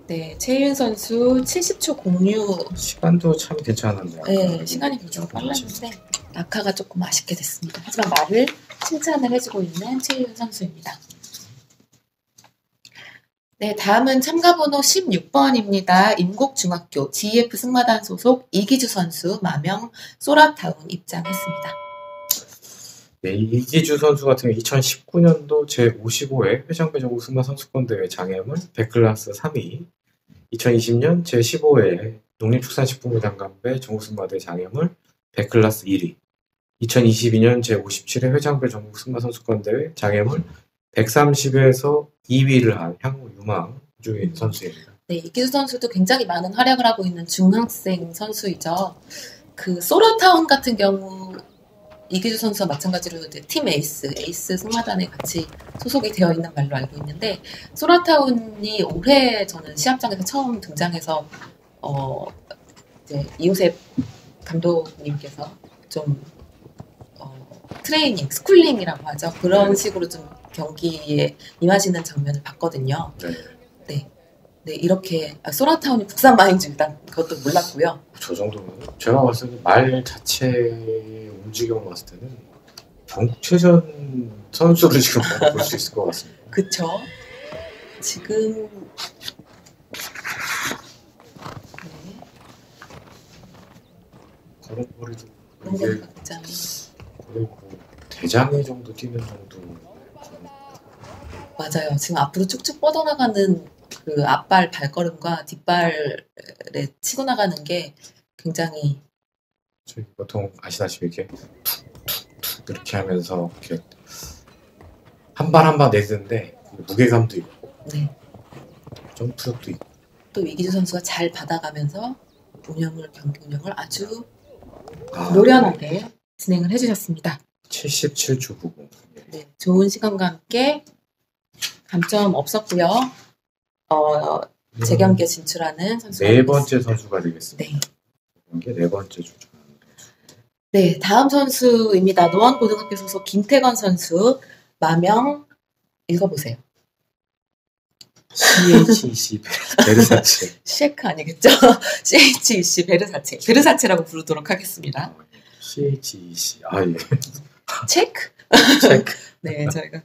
S1: 네, 최희윤 선수 70초 06.
S2: 시간도 참 괜찮았는데.
S1: 네, 시간이 굉장히 빨랐는데 낙하가 조금 아쉽게 됐습니다. 하지만 말을 칭찬을 해주고 있는 최희윤 선수입니다. 네, 다음은 참가번호 16번입니다. 임곡중학교 GF 승마단 소속 이기주 선수 마명 소라타운 입장했습니다.
S2: 네, 이기주 선수 같은 경우 2019년도 제55회 회장배 전국 승마 선수권대회 장애물 100클래스 3위, 2020년 제15회 농림축산식품부 장관배 전국 승마대 장애물 100클래스 1위, 2022년 제57회 회장배 전국 승마 선수권대회 장애물 130에서 2위를 한 향후 유망 중인 선수입니다.
S1: 네, 이기주 선수도 굉장히 많은 활약을 하고 있는 중학생 선수이죠. 그 소라타운 같은 경우 이기주 선수와 마찬가지로 이제 팀 에이스 승마단에 같이 소속이 되어 있는 말로 알고 있는데 소라타운이 올해 저는 시합장에서 처음 등장해서 이제 이호셉 감독님께서 좀 트레이닝, 스쿨링이라고 하죠. 그런 식으로 좀 경기에 임하시는 장면을 봤거든요. 네, 이렇게 소라타운이 국산마인 줄 일단 그것도 몰랐고요.
S2: 저 정도면 제가 봤을 때 말 자체 움직임을 봤을 때는 전국 최전 선수를 지금 볼 수 있을 것 같습니다.
S1: 그쵸. 지금
S2: 걸음걸이도
S1: 이게
S2: 거의 뭐 대장애 정도 뛰는 정도.
S1: 맞아요. 지금 앞으로 쭉쭉 뻗어나가는 그 앞발 발걸음과 뒷발에 치고 나가는 게 굉장히
S2: 저희 보통 아시다시피 이렇게 툭툭툭 이렇게 하면서 이렇게 한 발 한 발 내딛는데 무게감도 있고
S1: 네.
S2: 점프력도 있고
S1: 또 이기주 선수가 잘 받아가면서 경기 운영을 아주 노련하게 진행을 해주셨습니다.
S2: 77초 90.
S1: 네, 좋은 시간과 함께 감점 없었고요. 재경기에 진출하는 선수가
S2: 네 번째 선수가 되겠습니다.
S1: 네.
S2: 이게 네 번째 주죠.
S1: 네, 다음 선수입니다. 노원고등학교 소속 김태건 선수. 마명 읽어보세요.
S2: CHEC 베르사체.
S1: 셰크 아니겠죠? CHEC 베르사체. 베르사체라고 부르도록 하겠습니다.
S2: CHEC. 예.
S1: 체크?
S2: 체크.
S1: 네, 저희가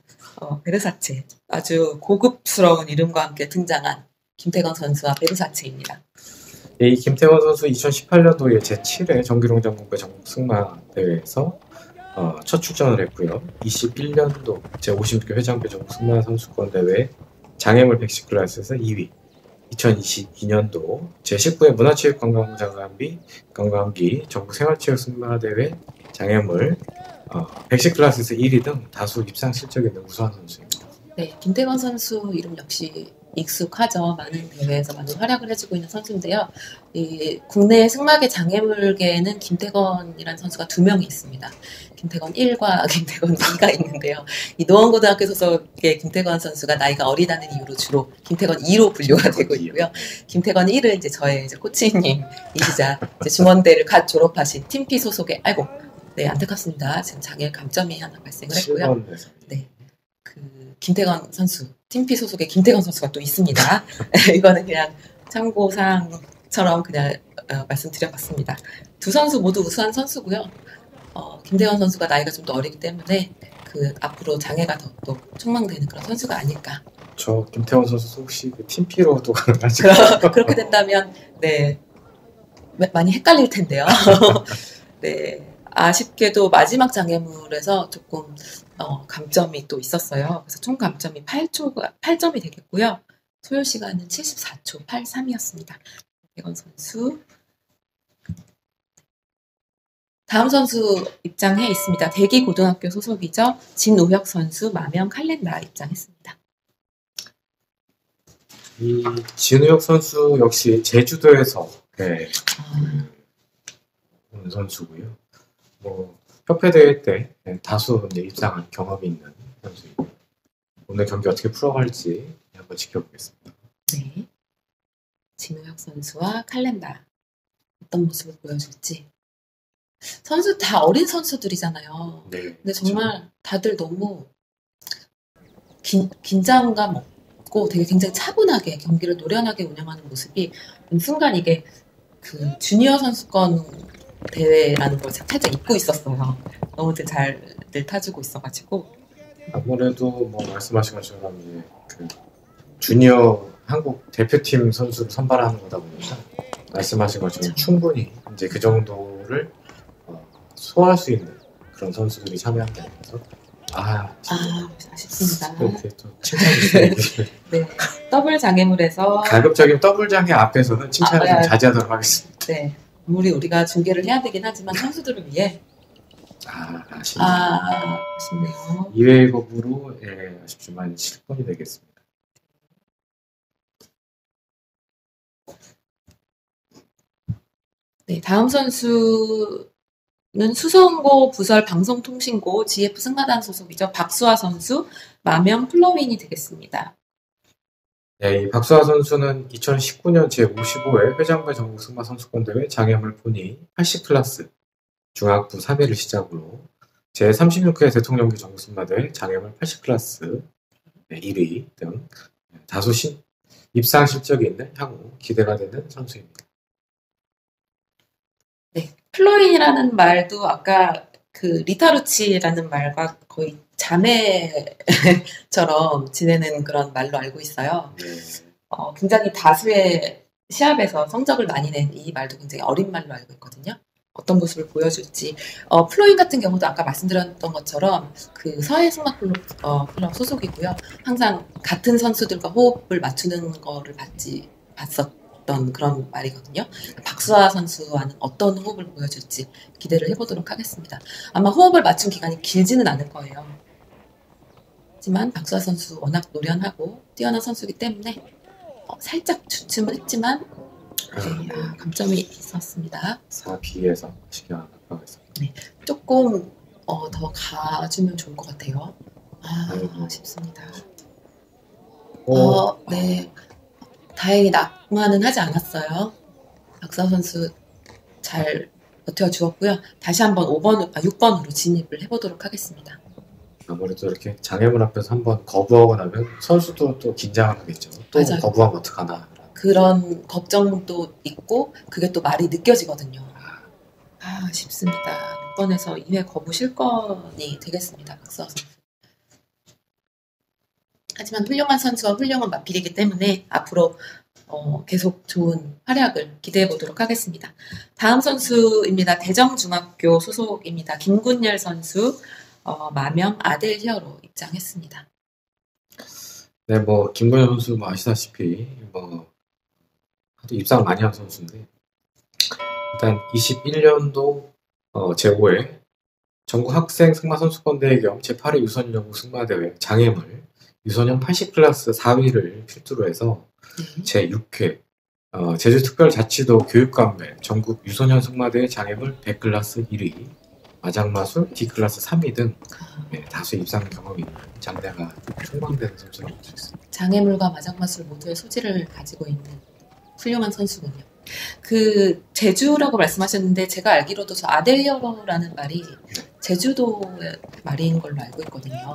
S1: 베르사체. 아주 고급스러운 이름과 함께 등장한 김태건 선수와 베르사체입니다.
S2: 이 김태건 선수 2018년도에 제7회 정기농장공배 전국 승마 대회에서 첫 출전을 했고요. 21년도 제56회 회장배 전국 승마 선수권 대회 장애물 110 클래스에서 2위. 2022년도 제19회 문화체육관광부 관광기 전국 생활체육 승마 대회 장애물 110 클래스에서 1위 등 다수 입상 실적이 있는 우수한 선수입니다.
S1: 네, 김태건 선수 이름 역시 익숙하죠. 많은 대회에서 많은 활약을 해주고 있는 선수인데요. 이 국내 승마계 장애물계에는 김태건이라는 선수가 2명이 있습니다. 김태건 1과 김태건 2가 있는데요. 이 노원고등학교 소속의 김태건 선수가 나이가 어리다는 이유로 주로 김태건 2로 분류가 되고 있고요. 김태건 1은 이제 저의 코치님이시자 중원대를 갓 졸업하신 팀피 소속의 네, 안타깝습니다. 지금 장애 감점이 하나 발생을 했고요. 네, 김태건 선수, 팀피 소속의 김태건 선수가 또 있습니다. 이거는 그냥 참고사항처럼 그냥 말씀드려봤습니다. 두 선수 모두 우수한 선수고요. 김태건 선수가 나이가 좀 더 어리기 때문에 앞으로 장애가 더 촉망되는 그런 선수가 아닐까.
S2: 저 김태건 선수 혹시 팀피로도 가능하실까요?
S1: 그렇게 된다면 네, 많이 헷갈릴 텐데요. 네. 아쉽게도 마지막 장애물에서 조금 감점이 또 있었어요. 그래서 총 감점이 8점이 되겠고요. 소요 시간은 74초 83이었습니다. 김태건 선수. 다음 선수 입장해 있습니다. 대기고등학교 소속이죠. 진우혁 선수, 마명 칼렌다 입장했습니다.
S2: 이 진우혁 선수 역시 제주도에서 온 선수고요. 협회 대회 때 다수 입상한 경험이 있는 선수이고 오늘 경기 어떻게 풀어갈지 한번 지켜보겠습니다.
S1: 네, 진우혁 선수와 칼렌다 어떤 모습을 보여줄지. 선수 다 어린 선수들이잖아요.
S2: 네,
S1: 근데 정말 다들 너무 긴장감 없고 되게 굉장히 차분하게 경기를 노련하게 운영하는 모습이 순간 이게 주니어 선수권 대회라는 걸 살짝 잊고 있었어요. 너무 잘들 타주고 있어가지고.
S2: 아무래도 말씀하신 것처럼 이제 주니어 한국 대표팀 선수를 선발하는 거다 보니까 말씀하신 것처럼 그렇죠. 충분히 이제 그 정도를 소화할 수 있는 그런 선수들이 참여한 게 아니라서
S1: 아쉽습니다.
S2: 이렇게 또 칭찬해 주시면
S1: 네, 더블 장애물에서
S2: 가급적이면 더블 장애 앞에서는 칭찬을 좀 자제하도록 하겠습니다.
S1: 네. 우리가 중계를 해야 되긴 하지만 선수들을 위해 아쉽네요.
S2: 2회 거부로 아쉽지만 7번이 되겠습니다.
S1: 네, 다음 선수는 수성고 부설 방송통신고 GF 승마단 소속이죠. 박수아 선수, 마명 플로윈이 되겠습니다.
S2: 네, 이 박수아 선수는 2019년 제55회 회장배 전국 승마 선수권 대회 장애물 포니 80 클래스 중학부 3회를 시작으로 제36회 대통령기 전국 승마 대회 장애물 80 클래스 1위 등 다소 입상 실적이 있는 향후 기대가 되는 선수입니다.
S1: 네, 플로린이라는 말도 아까 리타루치라는 말과 거의 자매처럼 지내는 그런 말로 알고 있어요.
S2: 네.
S1: 굉장히 다수의 시합에서 성적을 많이 낸 이 말도 굉장히 어린 말로 알고 있거든요. 어떤 모습을 보여줄지. 플로인 같은 경우도 아까 말씀드렸던 것처럼 그 서해 승마 클럽 소속이고요. 항상 같은 선수들과 호흡을 맞추는 거를 봤었던 그런 말이거든요. 박수아 선수와는 어떤 호흡을 보여줄지 기대를 해보도록 하겠습니다. 아마 호흡을 맞춘 기간이 길지는 않을 거예요. 하지만 박수아 선수 워낙 노련하고 뛰어난 선수이기 때문에 살짝 주춤을 했지만 감점이 있었습니다.
S2: 4B에서 시간 아까웠습니다.
S1: 네, 조금 더 가주면 좋을 것 같아요. 아쉽습니다. 네, 다행히 낙마는 하지 않았어요. 박사 선수 잘 버텨주었고요. 다시 한번 6번으로 진입을 해보도록 하겠습니다.
S2: 아무래도 이렇게 장애물 앞에서 한번 거부하고 나면 선수도 또 긴장을 하겠죠. 또 맞아요. 거부하면 어떡하나.
S1: 그런 걱정도 있고 그게 또 말이 느껴지거든요. 아쉽습니다. 6번에서 2회 거부 실권이 되겠습니다. 박수아 선수. 하지만 훌륭한 선수와 훌륭한 마필이기 때문에 앞으로 계속 좋은 활약을 기대해 보도록 하겠습니다. 다음 선수입니다. 대정중학교 소속입니다. 김군열 선수 마명 아델 히어로 입장했습니다.
S2: 네, 뭐 김군열 선수 아시다시피 입상 많이 한 선수인데 일단 21년도 제5회 전국 학생 승마 선수권대회 겸 제8회 유소년 연구 승마대회 장애물 유소년 80클래스 4위를 필두로 해서 제6회 제주특별자치도 교육감배 전국 유소년 승마대회 장애물 100클래스 1위 마장마술 D클래스 3위 등 다수 입상 경험이 있는 장대가 총망되는 선수라고 볼 수 있습니다.
S1: 장애물과 마장마술 모두의 소질을 가지고 있는 훌륭한 선수군요. 그 제주라고 말씀하셨는데 제가 알기로도 저 아델리어라는 말이 제주도의 말인 걸로 알고 있거든요.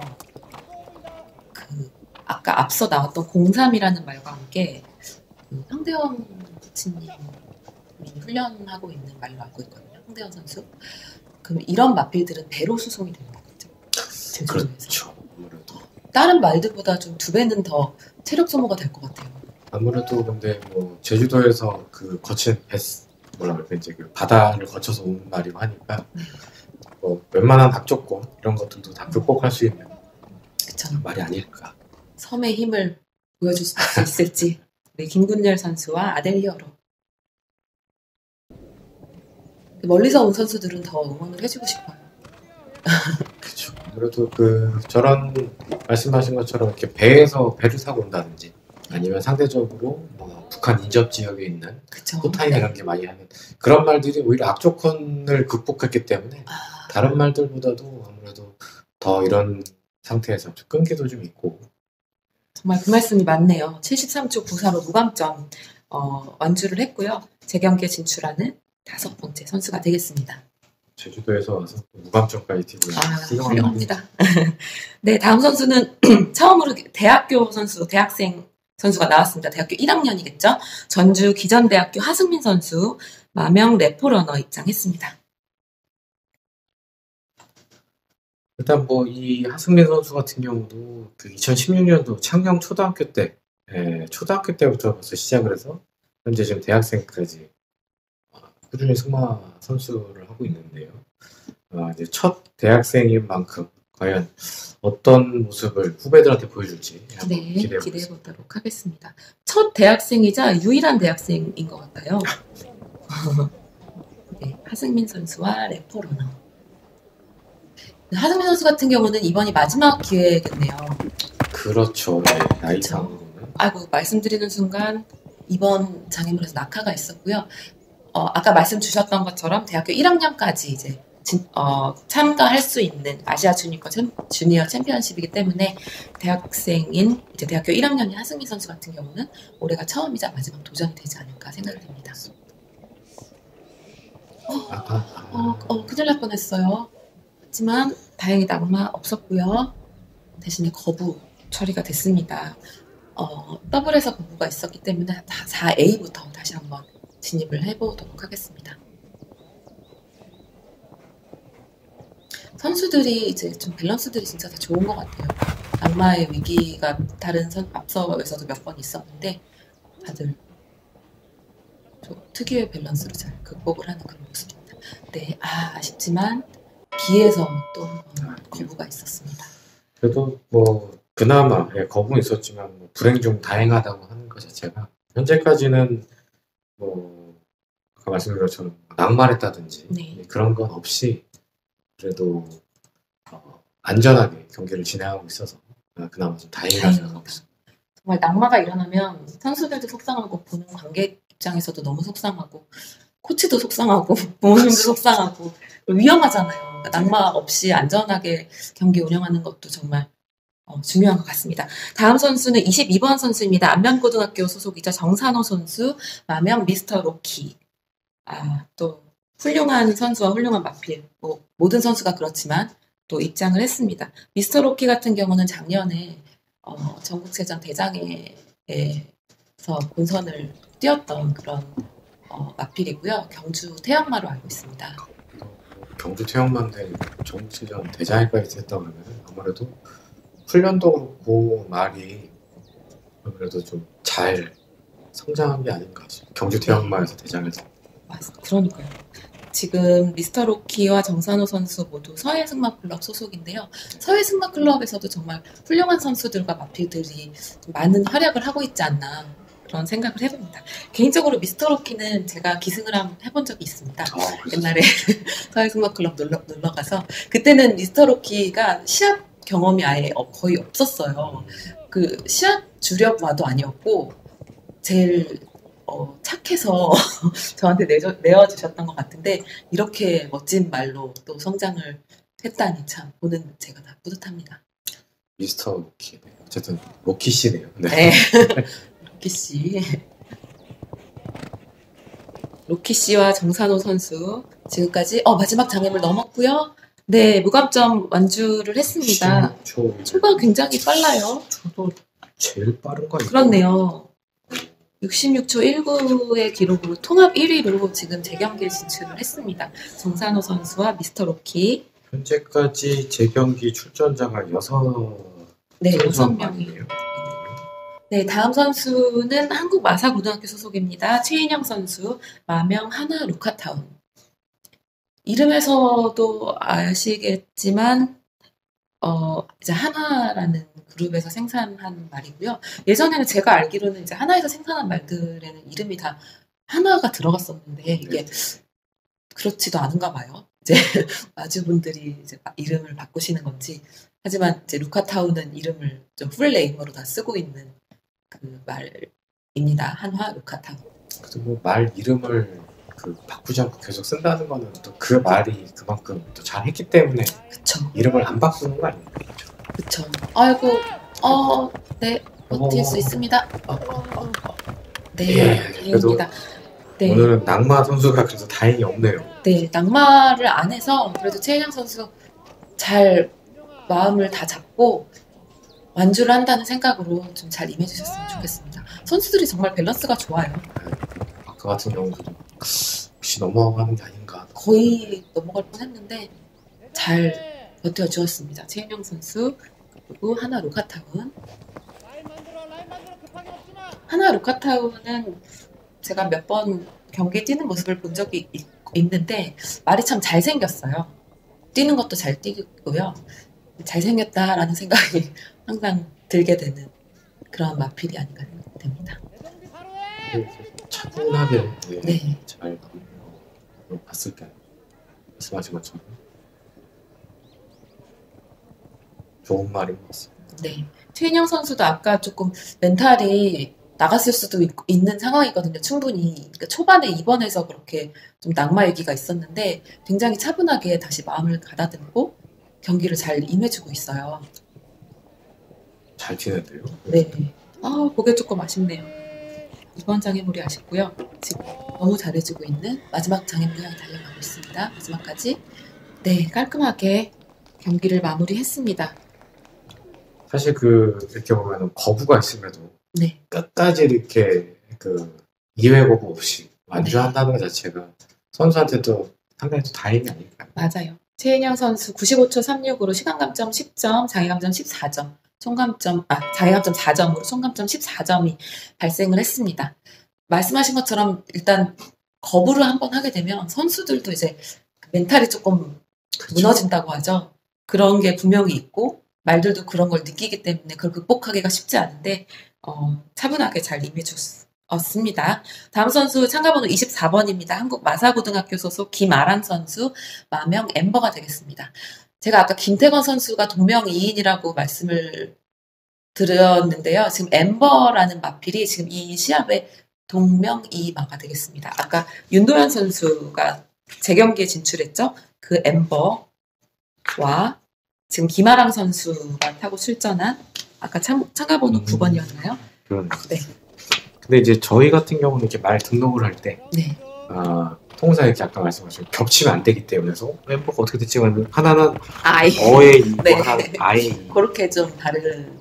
S1: 그 아까 앞서 나왔던 03이라는 말과 함께 황대원 코치님이 훈련하고 있는 말로 알고 있거든요. 황대원 선수. 그럼 이런 마필들은 배로 수송이 되는 거겠죠. 제주도에서.
S2: 그렇죠. 아무래도
S1: 다른 말들보다 좀 2배는 더 체력 소모가 될 것 같아요.
S2: 아무래도 근데 제주도에서 그 거친 이제 그 바다를 거쳐서 온 말이고 하니까 웬만한 악조건 이런 것들도 다 극복할 수 있는 말이 아닐까.
S1: 섬의 힘을 보여줄 수 있을지. 네, 김군열 선수와 아델 히어로. 멀리서 온 선수들은 더 응원을 해주고 싶어요.
S2: 그렇죠. 아무래도 저런 말씀하신 것처럼 이렇게 배를 타고 온다든지 아니면 상대적으로 북한 인접 지역에 있는 호타인이라는 게 많이 하는 그런 말들이 오히려 악조건을 극복했기 때문에 다른 말들보다도 아무래도 더 이런 상태에서 좀 끈기도 좀 있고
S1: 정말 그 말씀이 맞네요. 73초 94로 무감점 완주를 했고요. 재경기에 진출하는 5번째 선수가 되겠습니다.
S2: 제주도에서 와서 무감점까지 뛰고
S1: 훌륭합니다. 네, 다음 선수는 처음으로 대학생 선수가 나왔습니다. 대학교 1학년이겠죠. 전주 기전대학교 하승민 선수 마명 레포러너 입장했습니다.
S2: 일단 이 하승민 선수 같은 경우도 2016년도 창녕 초등학교 때부터 벌써 시작을 해서 현재 지금 대학생까지 꾸준히 승마 선수를 하고 있는데요. 이제 첫 대학생인 만큼 과연 어떤 모습을 후배들한테 보여줄지 기대해
S1: 보도록 하겠습니다. 첫 대학생이자 유일한 대학생인 것 같아요. 네, 하승민 선수와 레포러너. 하승민 선수 같은 경우는 이번이 마지막 기회겠네요.
S2: 그렇죠. 나이상으로는.
S1: 말씀드리는 순간 이번 장애물에서 낙하가 있었고요. 아까 말씀 주셨던 것처럼 대학교 1학년까지 이제 참가할 수 있는 아시아 주니어 챔피언십이기 때문에 대학생인 이제 대학교 1학년인 하승민 선수 같은 경우는 올해가 처음이자 마지막 도전이 되지 않을까 생각이 됩니다. 큰일 날 뻔했어요. 하지만 다행히 낙마 없었고요. 대신에 거부 처리가 됐습니다. 더블에서 거부가 있었기 때문에 4A부터 다시 한번 진입을 해보도록 하겠습니다. 선수들이 이제 좀 밸런스들이 진짜 다 좋은 것 같아요. 낙마의 위기가 다른 앞서에서도 몇 번 있었는데 다들 좀 특유의 밸런스로 잘 극복을 하는 그런 모습입니다. 네, 아쉽지만 기에서 또 거부가 있었습니다.
S2: 그래도 뭐 그나마 거부는 있었지만 뭐 불행 중 다행하다고 하는 것 자체가 현재까지는 뭐 아까 말씀드린 것처럼 낙마했다든지
S1: 네.
S2: 그런 건 없이 그래도 안전하게 경기를 진행하고 있어서 그나마 좀 다행이라고 생각하고 있습니다.
S1: 정말 낙마가 일어나면 선수들도 속상하고 보는 관객 입장에서도 너무 속상하고 코치도 속상하고 부모님도 속상하고 위험하잖아요. 그러니까 낙마 없이 안전하게 경기 운영하는 것도 정말 중요한 것 같습니다. 다음 선수는 22번 선수입니다. 안면고등학교 소속이자 정산호 선수, 마명 미스터 로키. 또 훌륭한 선수와 훌륭한 마필. 뭐 모든 선수가 그렇지만 또 입장을 했습니다. 미스터 로키 같은 경우는 작년에 전국체전 대장에서 본선을 뛰었던 그런 마필이고요. 경주 태양마로 알고 있습니다.
S2: 경주 태양마인데 전국체전 대장에까지 했다 그러면 아무래도 훈련도 그렇고 말이 아무래도 좀 잘 성장한 게 아닌가 싶어요. 경주 태양마에서 대장에서.
S1: 그러니까요. 지금 미스터 로키와 정산호 선수 모두 서해승마클럽 소속인데요. 서해승마클럽에서도 정말 훌륭한 선수들과 마필들이 많은 활약을 하고 있지 않나 그런 생각을 해봅니다. 개인적으로 미스터 로키는 제가 기승을 해본 적이 있습니다. 옛날에 서해승마클럽 놀러 가서 그때는 미스터 로키가 시합 경험이 아예 거의 없었어요. 그 시합 주력와도 아니었고 제일 착해서 저한테 내어주셨던 것 같은데 이렇게 멋진 말로 또 성장을 했다니 참 보는 제가 다 뿌듯합니다.
S2: 미스터 로키. 어쨌든 로키 씨네요.
S1: 네. 로키 씨. 로키 씨와 정산호 선수 지금까지 마지막 장애물 넘었고요. 네, 무감점 완주를 했습니다. 초가 굉장히 빨라요.
S2: 저도 제일 빠른 거 아니에요?
S1: 그렇네요. 66초 19의 기록으로 통합 1위로 지금 재경기에 진출을 했습니다. 정산호 선수와 미스터 로키.
S2: 현재까지 재경기 출전자가 6명이에요.
S1: 네, 다음 선수는 한국 마사고등학교 소속입니다. 최인영 선수, 마명 하나 루카타운. 이름에서도 아시겠지만 이제 하나라는 그룹에서 생산한 말이고요. 예전에는 제가 알기로는 이제 하나에서 생산한 말들에는 이름이 다 하나가 들어갔었는데 이게 그렇지도 않은가 봐요. 이제 마주분들이 이제 이름을 바꾸시는 건지. 하지만 이제 루카타운은 이름을 좀 풀네임으로 다 쓰고 있는 그 말입니다. 한화 루카타운.
S2: 그리고 말 이름을 바꾸지 않고 계속 쓴다는 거는 또 그 말이 그만큼 또 잘했기 때문에
S1: 그쵸.
S2: 이름을 안 바꾸는 거 아닙니까?
S1: 그쵸. 아이고, 네, 버틸 수 있습니다. 네, 다행입니다. 네.
S2: 오늘은 낙마 선수가 그래서 다행히 없네요.
S1: 네, 낙마를 안 해서 그래도 최인영 선수 잘 마음을 다 잡고 완주를 한다는 생각으로 좀 잘 임해주셨으면 좋겠습니다. 선수들이 정말 밸런스가 좋아요.
S2: 아까 같은 경우도 혹시 넘어가는 게 아닌가.
S1: 거의 넘어갈 뻔했는데 잘 버텨주었습니다. 최인영 선수 그리고 하나 루카타운. 하나 루카타운은 제가 몇 번 경기에 뛰는 모습을 본 적이 있는데 말이 참 잘생겼어요. 뛰는 것도 잘 뛰고요. 잘생겼다라는 생각이 항상 들게 되는 그런 마필이 아닌가 생각됩니다.
S2: 차분하게
S1: 네.
S2: 잘 봤을 때 말씀하신 것처럼 좋은 말인 것 같습니다.
S1: 네. 최인영 선수도 아까 조금 멘탈이 나갔을 수도 있는 상황이거든요. 충분히. 그러니까 초반에 입원해서 그렇게 좀 낙마 얘기가 있었는데 굉장히 차분하게 다시 마음을 가다듬고 경기를 잘 임해주고 있어요.
S2: 잘 튀는데요?
S1: 네. 그게 조금 아쉽네요. 이번 장애물이 아쉽고요. 지금 너무 잘해주고 있는 마지막 장애물 향해 달려가고 있습니다. 마지막까지 네 깔끔하게 경기를 마무리했습니다.
S2: 사실 이렇게 보면 거부가 있음에도
S1: 네.
S2: 끝까지 이렇게 이외 거부 없이 완주한다는 것 자체가 선수한테도 상당히 또 다행이 아닐까요?
S1: 맞아요. 최인영 선수 95초 36으로 시간 감점 10점, 장애 감점 14점, 장애 감점 4점으로 총 감점 14점이 발생을 했습니다. 말씀하신 것처럼 일단 거부를 한번 하게 되면 선수들도 이제 멘탈이 조금 무너진다고 하죠. 그런 게 분명히 있고 말들도 그런 걸 느끼기 때문에 그걸 극복하기가 쉽지 않은데 차분하게 잘 임해줬습니다. 다음 선수 참가번호 24번입니다. 한국 마사고등학교 소속 김아랑 선수, 마명 엠버가 되겠습니다. 제가 아까 김태건 선수가 동명이인이라고 말씀을 드렸는데요. 지금 엠버라는 마필이 지금 이 시합의 동명이인마가 되겠습니다. 아까 윤도현 선수가 재경기에 진출했죠. 그 엠버와 지금 김아랑 선수가 타고 출전한 아까 참가번호 9번이었나요?
S2: 그러네요.
S1: 네.
S2: 근데 이제 저희 같은 경우는 이렇게 말 등록을 할 때
S1: 네.
S2: 통상 이렇게 아까 말씀하신 겹치면 안 되기 때문에 멤버가 어떻게 됐지 하나는
S1: 아이.
S2: 어의 이고
S1: 네.
S2: 하나는 아의 이.
S1: 그렇게 좀 다른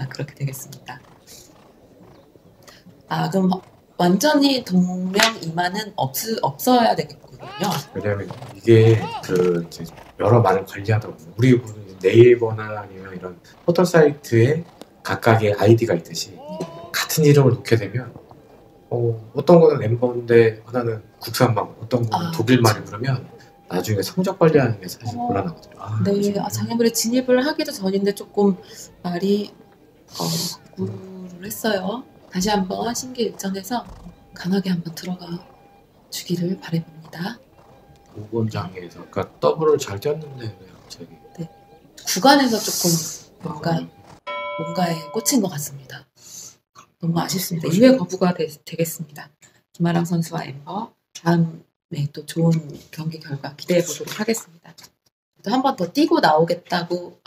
S1: 그렇게 되겠습니다. 그럼 완전히 동명이만은 없어야 되겠군요.
S2: 왜냐면 이게 이제 여러 말을 관리하다 보면 우리 보는 네이버나 아니면 이런 포털 사이트에 각각의 아이디가 있듯이 같은 이름을 놓게 되면 어떤 거는 엠버인데 하나는 국산말, 어떤 거는 독일말이 그러면 나중에 성적 관리하는 게 사실 곤란하거든요.
S1: 네, 장애물에 진입을 하기도 전인데 조금 말이 구를 했어요. 다시 한번 심기일전해서 강하게 한번 들어가 주기를 바라봅니다.
S2: 5번 장에서 아까 더블을 잘 뛰었는데 왜 갑자기
S1: 네, 구간에서 조금 뭔가에 꽂힌 것 같습니다. 너무 아쉽습니다. 2회 거부가 되겠습니다. 김아랑 선수와 엠버 다음에 또 좋은 경기 결과 기대해 보도록 하겠습니다. 또 한 번 더 뛰고 나오겠다고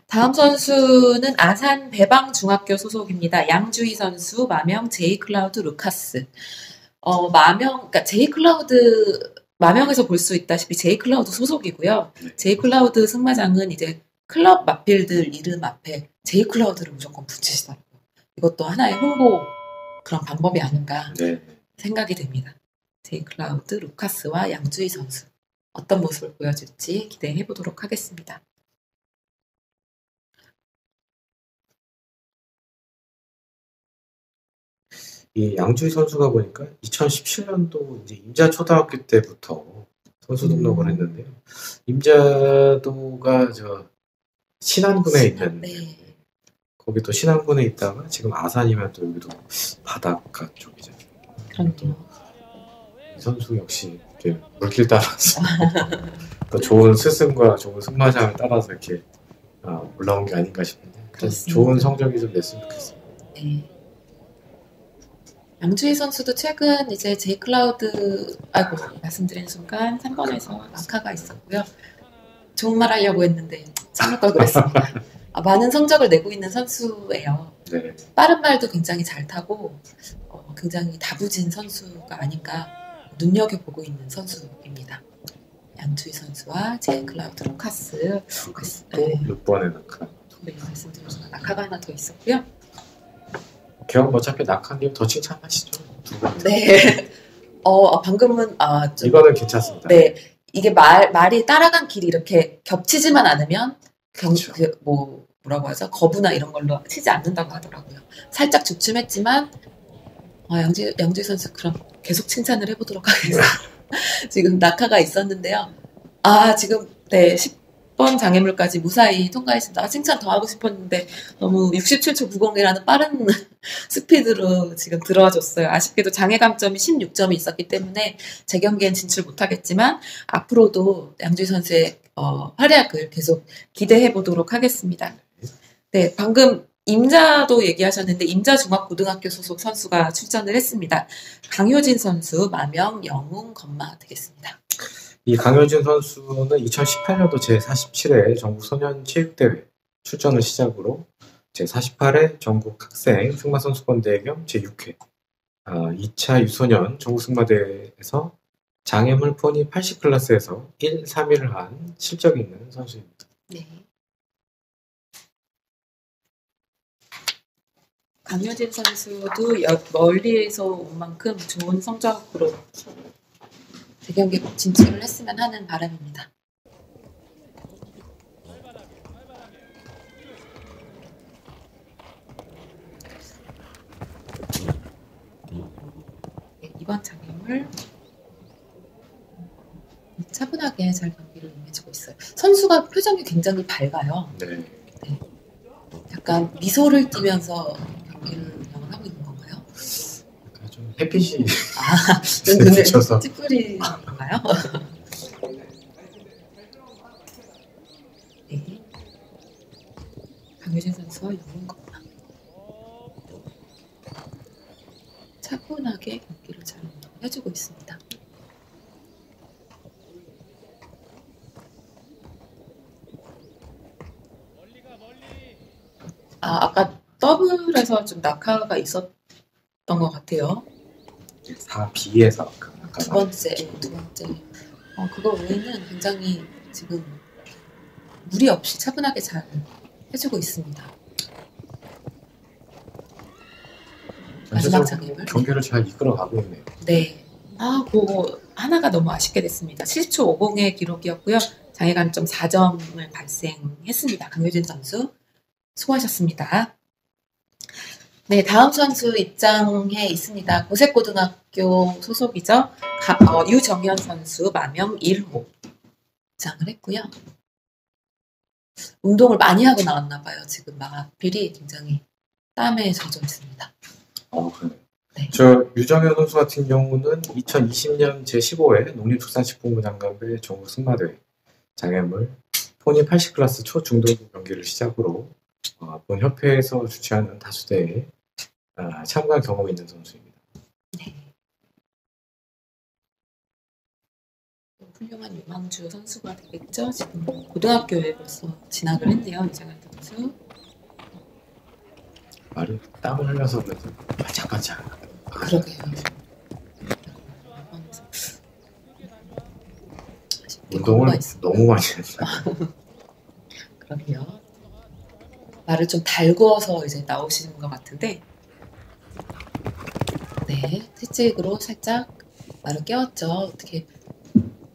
S1: 다음 선수는 아산 배방중학교 소속입니다. 양주희 선수, 마명 제이클라우드 루카스. 그러니까 제이클라우드 마명에서 볼 수 있다시피 제이클라우드 소속이고요. 제이클라우드 승마장은 이제 클럽 마필들 이름 앞에 제이클라우드를 무조건 붙이시더라고요. 이것도 하나의 홍보 그런 방법이 아닌가 생각이 됩니다. 제이클라우드 루카스와 양주희 선수 어떤 모습을 보여줄지 기대해 보도록 하겠습니다.
S2: 이 양주희 선수가 보니까 2017년도 이제 임자초등학교 때부터 선수 등록을 했는데요. 임자도가 신안군에 있는 거기도 신안군에 있다가 지금 아산이면 또 여기도 바닷가 쪽이잖아요.
S1: 그럼요.
S2: 이 선수 역시 이렇게 물길 따라서 또 좋은 스승과 좋은 승마장을 따라서 이렇게 올라온 게 아닌가 싶은데 좋은 성적이 좀 냈으면 좋겠습니다.
S1: 네. 양주희 선수도 최근 이제 제이클라우드 말씀드린 순간 3번에서 낙하가 있었고요. 좋은 말 하려고 했는데 잘못 걸 그랬습니다. 많은 성적을 내고 있는 선수예요.
S2: 네.
S1: 빠른 말도 굉장히 잘 타고 굉장히 다부진 선수가 아닌가 눈여겨보고 있는 선수입니다. 양주희 선수와 제이클라우드 루카스
S2: 또 6번에 낙하.
S1: 말씀드린 순간 낙하가 하나 더 있었고요.
S2: 그럼 어차피 낙하님 더 칭찬하시죠.
S1: 네. 방금은
S2: 이거는 괜찮습니다.
S1: 네. 이게 말이 따라간 길이 이렇게 겹치지만 않으면
S2: 그렇죠.
S1: 뭐라고 하죠? 거부나 이런 걸로 치지 않는다고 하더라고요. 살짝 주춤했지만 양주희 선수 그럼 계속 칭찬을 해보도록 하겠습니다. 지금 낙하가 있었는데요. 지금 10번 장애물까지 무사히 통과했습니다. 칭찬 더 하고 싶었는데 너무 67초 90이라는 빠른 스피드로 지금 들어와줬어요. 아쉽게도 장애 감점이 16점이 있었기 때문에 재경기엔 진출 못하겠지만 앞으로도 양주희 선수의 활약을 계속 기대해 보도록 하겠습니다. 네, 방금 임자도 얘기하셨는데 임자중학고등학교 소속 선수가 출전을 했습니다. 강효진 선수, 마명 영웅 건마 되겠습니다.
S2: 이 강효진 선수는 2018년도 제47회 전국 소년체육대회 출전을 시작으로 제48회 전국 학생 승마선수권대회 겸 제6회 2차 유소년 전국 승마대회에서 장애물 포니 80클래스에서 1, 3위를 한 실적이 있는 선수입니다.
S1: 네. 강효진 선수도 멀리에서 온 만큼 좋은 성적으로 대경기 진출을 했으면 하는 바람입니다. 네, 이번 장애물 선수를 차분하게 잘 경기를 임해주고 있어요. 선수가 표정이 굉장히 밝아요.
S2: 네.
S1: 네. 약간 미소를 띠면서 경기를 운영을 하고 있는 건가요?
S2: 약간 좀 햇빛이
S1: 눈에
S2: 비쳐서
S1: 찌푸리인가요? 네. 강효진 선수와 윤건강 차분하게 경기를 잘 해주고 있습니다. 아까 더블에서 좀 낙하가 있었던 것 같아요.
S2: 4B에서
S1: 두 번째. 그거 외에는 굉장히 지금 무리 없이 차분하게 잘 해주고 있습니다. 마지막 장애물.
S2: 경기를 잘 이끌어가고 있네요.
S1: 네. 그거 하나가 너무 아쉽게 됐습니다. 70초 50의 기록이었고요. 장애감점 4점을 발생했습니다. 강효진 선수. 수고하셨습니다. 네, 다음 선수 입장해 있습니다. 고색고등학교 소속이죠. 유정현 선수 마명 1호 입장을 했고요. 운동을 많이 하고 나왔나 봐요. 지금 마필이 굉장히 땀에 젖어 있습니다.
S2: 그러네.
S1: 네.
S2: 저 유정현 선수 같은 경우는 2020년 제15회 농림축산식품부 장갑의 전국 승마대회 장애물 포니 80클래스 초중등부 경기를 시작으로 본 협회에서 주최하는 다수대회에 참가 경험이 있는 선수입니다.
S1: 네. 훌륭한 유망주 선수가 되겠죠. 지금 고등학교에 벌써 진학을 했네요. 이정현 선수.
S2: 말이 땀을 흘려서 그래도 바짝바짝.
S1: 그러게요.
S2: 운동을 너무 많이 했어요.
S1: 그러게요. 말을 좀 달구어서 이제 나오시는 것 같은데, 네, 채찍으로 살짝 말을 깨웠죠. 어떻게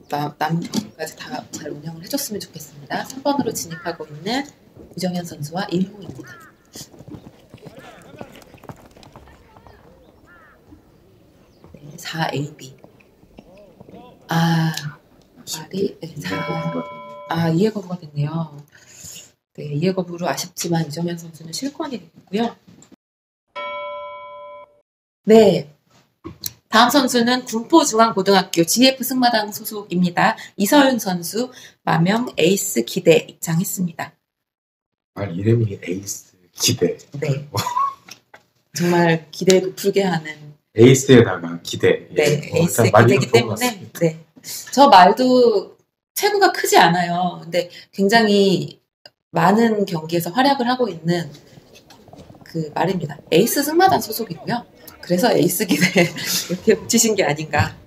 S1: 남 경기까지 다 잘 운영을 해줬으면 좋겠습니다. 3번으로 진입하고 있는 유정현 선수와 1호입니다. 네, 4AB. 말이 이해 거부가 됐네요. 네, 이해 거부로 아쉽지만 유정현 선수는 실권이 됐고요. 네, 다음 선수는 군포중앙고등학교 GF 승마당 소속입니다. 이서윤 선수 마명 에이스 기대 입장했습니다.
S2: 이름이 에이스 기대.
S1: 네, 정말 기대 부풀게 하는
S2: 에이스에다가 기대.
S1: 네, 에이스 기대이기 때문에 네, 저 말도 체구가 크지 않아요. 근데 굉장히 많은 경기에서 활약을 하고 있는 그 말입니다. 에이스 승마단 소속이고요. 그래서 에이스 기대 이렇게 붙이신 게 아닌가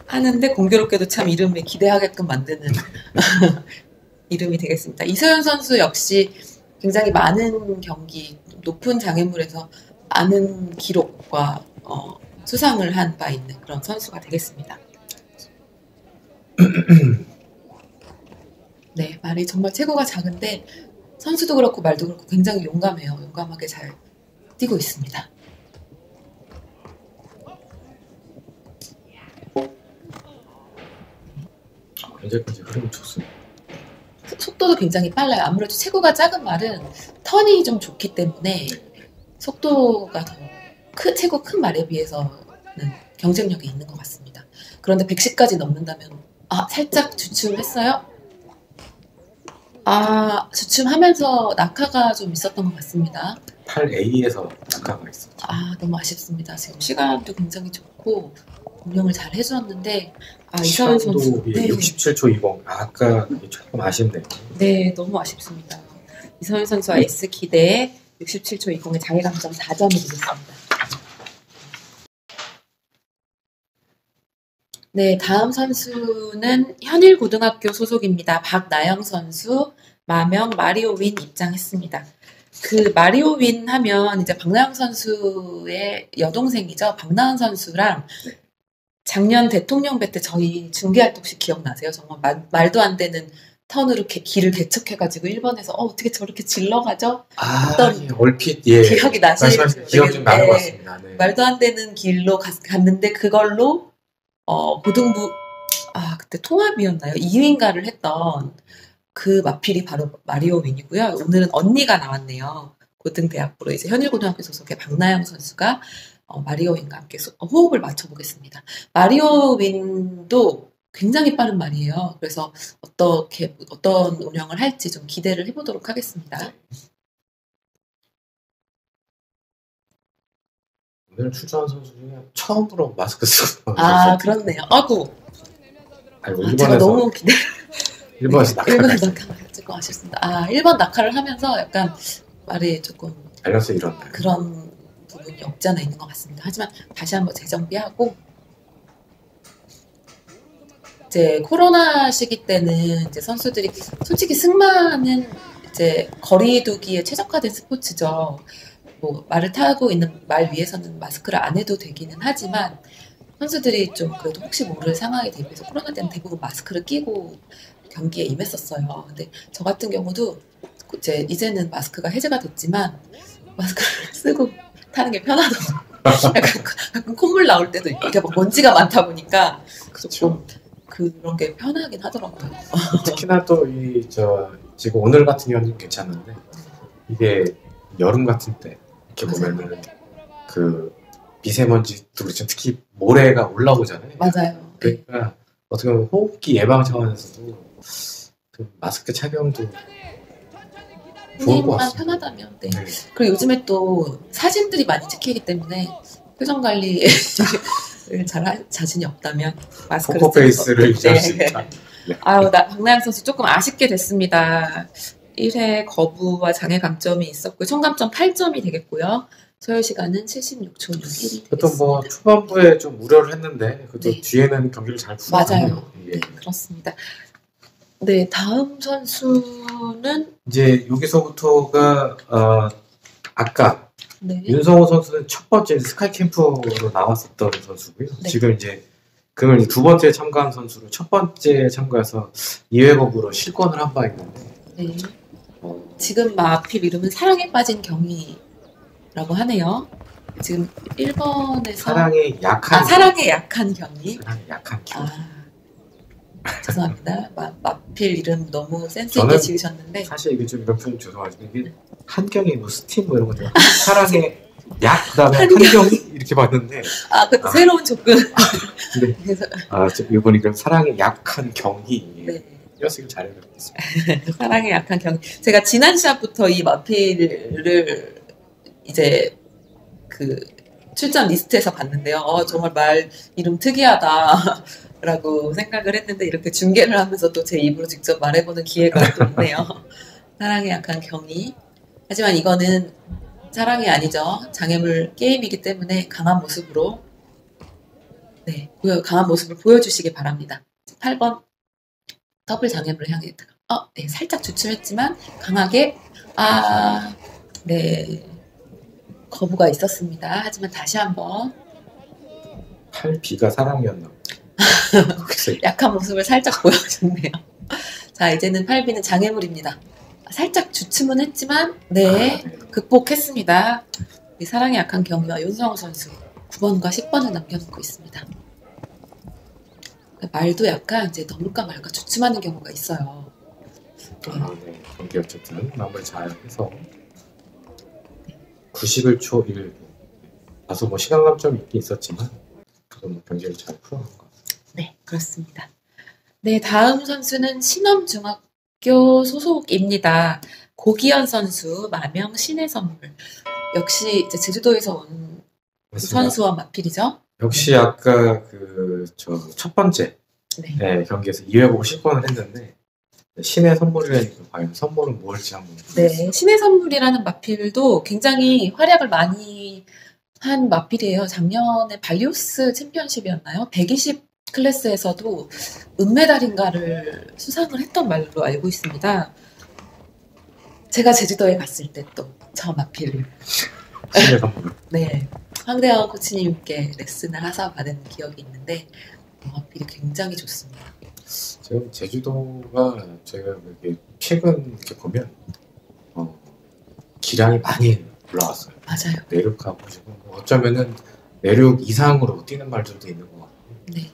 S1: 하는데 공교롭게도 참 이름에 기대하게끔 만드는 이름이 되겠습니다. 이서윤 선수 역시 굉장히 많은 경기, 높은 장애물에서 많은 기록과 수상을 한 바 있는 그런 선수가 되겠습니다. 네, 말이 정말 체구가 작은데 선수도 그렇고 말도 그렇고 굉장히 용감해요. 용감하게 잘 뛰고 있습니다.
S2: 현재까지 흐름이 좋습니다.
S1: 속도도 굉장히 빨라요. 아무래도 체구가 작은 말은 턴이 좀 좋기 때문에 속도가 더 체구 큰 말에 비해서는 경쟁력이 있는 것 같습니다. 그런데 110까지 넘는다면 살짝 주춤했어요? 주춤하면서 낙하가 좀 있었던 것 같습니다.
S2: 8A에서 낙하가 있었죠.
S1: 너무 아쉽습니다. 지금 시간도 굉장히 좋고 운영을 잘 해주었는데 이서윤 선수
S2: 67초 20. 아까 조금 아쉽네요.
S1: 네, 너무 아쉽습니다. 이서윤 선수와 S 기대 67초 20의 장애감점 4점이 되겠습니다. 네, 다음 선수는 현일고등학교 소속입니다. 박나영 선수, 마명 마리오윈 입장했습니다. 그 마리오윈 하면 이제 박나영 선수의 여동생이죠. 박나은 선수랑 작년 대통령 배 때 저희 중계할 때 혹시 기억나세요? 정말 말도 안 되는 턴으로 길을 개척해가지고 1번에서 어떻게 저렇게 질러가죠?
S2: 예, 얼핏
S1: 기억이 나시는
S2: 기억 좀 나는 것 같습니다. 네.
S1: 말도 안 되는 길로 갔는데 그걸로 고등부 그때 통합이었나요? 2위인가를 했던 그 마필이 바로 마리오 윈이고요. 오늘은 언니가 나왔네요. 고등대학부로 이제 현일고등학교 소속의 박나영 선수가 마리오 윈과 함께 호흡을 맞춰보겠습니다. 마리오 윈도 굉장히 빠른 말이에요. 그래서 어떤 운영을 할지 좀 기대를 해보도록 하겠습니다.
S2: 오늘 출전한 선수 중에 처음으로 마스크 쓰고
S1: 그렇네요. 아이고.
S2: 제가
S1: 너무 기대.
S2: 1번에서
S1: 낙하를 찍고 하셨습니다. 1번 낙하를 하면서 약간 말이 조금
S2: 밸런스 이런다.
S1: 그런 부분이 없지 않아 있는 것 같습니다. 하지만 다시 한번 재정비하고 이제 코로나 시기 때는 이제 선수들이 솔직히 승마는 이제 거리두기에 최적화된 스포츠죠. 뭐 말을 타고 있는 말 위에서는 마스크를 안 해도 되기는 하지만 선수들이 좀 그래도 혹시 모를 상황에 대비해서 코로나 때는 대부분 마스크를 끼고 경기에 임했었어요. 근데 저 같은 경우도 이제는 마스크가 해제가 됐지만 마스크를 쓰고 타는 게 편하더라고요. 약간 콧물 나올 때도 있고 이렇게 먼지가 많다 보니까 조금 그런 게 편하긴 하더라고요.
S2: 특히나 또 지금 오늘 같은 경우는 괜찮은데 이게 여름 같은 때 이렇게 보면은 그 미세먼지도 그렇죠. 특히 모래가 올라오잖아요.
S1: 맞아요.
S2: 그러니까 어떻게 보면 호흡기 예방 차원에서도 그 마스크 착용도 좋을 것 같습니다.
S1: 편하다면. 네. 그리고 요즘에 또 사진들이 많이 찍히기 때문에 표정 관리를 잘 할 자신이 없다면 마스크를
S2: 포커페이스를 유지할 수 있다. 네.
S1: 박나영 선수 조금 아쉽게 됐습니다. 1회 거부와 장애 감점이 있었고요. 총 감점 8점이 되겠고요. 소요 시간은 76초 61이 되겠습니다.
S2: 또 초반부에 좀 우려를 했는데 그래도 뒤에는 경기를 잘 풀었네요.
S1: 맞아요. 네, 그렇습니다. 네, 다음 선수는
S2: 이제 여기서부터가 아까 윤성호 선수는 첫 번째 스카이 캠프로 나왔었던 선수고요.
S1: 네.
S2: 지금 이제 그걸 두 번째 참가한 선수로 첫 번째 참가해서 2회 거부로 실권을 한 바 있는데.
S1: 네. 지금 마필 이름은 사랑에 빠진 경위라고 하네요. 지금 1번에서
S2: 사랑에 약한
S1: 사랑에 약한 경위.
S2: 사랑에 약한 경위.
S1: 죄송합니다. 마필 이름 너무 센스 있게 지으셨는데
S2: 사실 이게 좀 이런 표현 죄송하지만 이게 한경이 스팀 이런 것들 사랑에 약 그다음에 한경이 이렇게 봤는데
S1: 그것도 새로운 접근.
S2: 네. 이번에 그럼 사랑에 약한 경기.
S1: 네.
S2: 띄어쓰기를 잘해드리겠습니다.
S1: 사랑에 약한 경기. 제가 지난 시합부터 이 마필을 이제 그 출전 리스트에서 봤는데요. 정말 말 이름 특이하다. 라고 생각을 했는데 이렇게 중계를 하면서 또 제 입으로 직접 말해보는 기회가 또 있네요. 사랑에 약한 경위. 하지만 이거는 사랑이 아니죠. 장애물 게임이기 때문에 강한 모습으로 강한 모습을 보여주시기 바랍니다. 8번 더블 장애물을 향해 살짝 주춤했지만 강하게 거부가 있었습니다. 하지만 다시 한번
S2: 8B가 사랑이었나?
S1: 약한 모습을 살짝 보여줬네요. 자, 이제는 8B는 장애물입니다. 살짝 주춤은 했지만 극복했습니다. 이 사랑에 약한 경위와 윤성호 선수 9번과 10번을 남겨놓고 있습니다. 말도 약간 이제 너물까 말까 주춤하는 경우가 있어요.
S2: 경기 어쨌든 마무리 잘 해서 91초 1. 다소 시간 감점이 있긴 있었지만 그래도 경기를 잘 풀어간 것 같습니다.
S1: 네, 그렇습니다. 네, 다음 선수는 신엄중학교 소속입니다. 고기현 선수, 마명 신의 선물. 역시 이제 제주도에서 온 선수와 마필이죠.
S2: 역시 아까 첫 번째 경기에서 2회 보고 10번을 했는데 신의 선물이라니까 과연 선물은 뭘지 한번.
S1: 네, 신의 선물이라는 마필도 굉장히 활약을 많이 한 마필이에요. 작년에 발리우스 챔피언십이었나요? 120 클래스에서도 은메달인가를 수상을 했던 말로 알고 있습니다. 제가 제주도에 갔을 때 또 저 마필을 황대원 코치님께 레슨을 하사 받은 기억이 있는데 마필이 굉장히 좋습니다.
S2: 지금 제주도가 제가 이렇게 최근 이렇게 보면 기량이 많이 올라왔어요.
S1: 맞아요.
S2: 내륙하고 지금 어쩌면은 내륙 이상으로 뛰는 말들도 있는 것 같고.
S1: 네.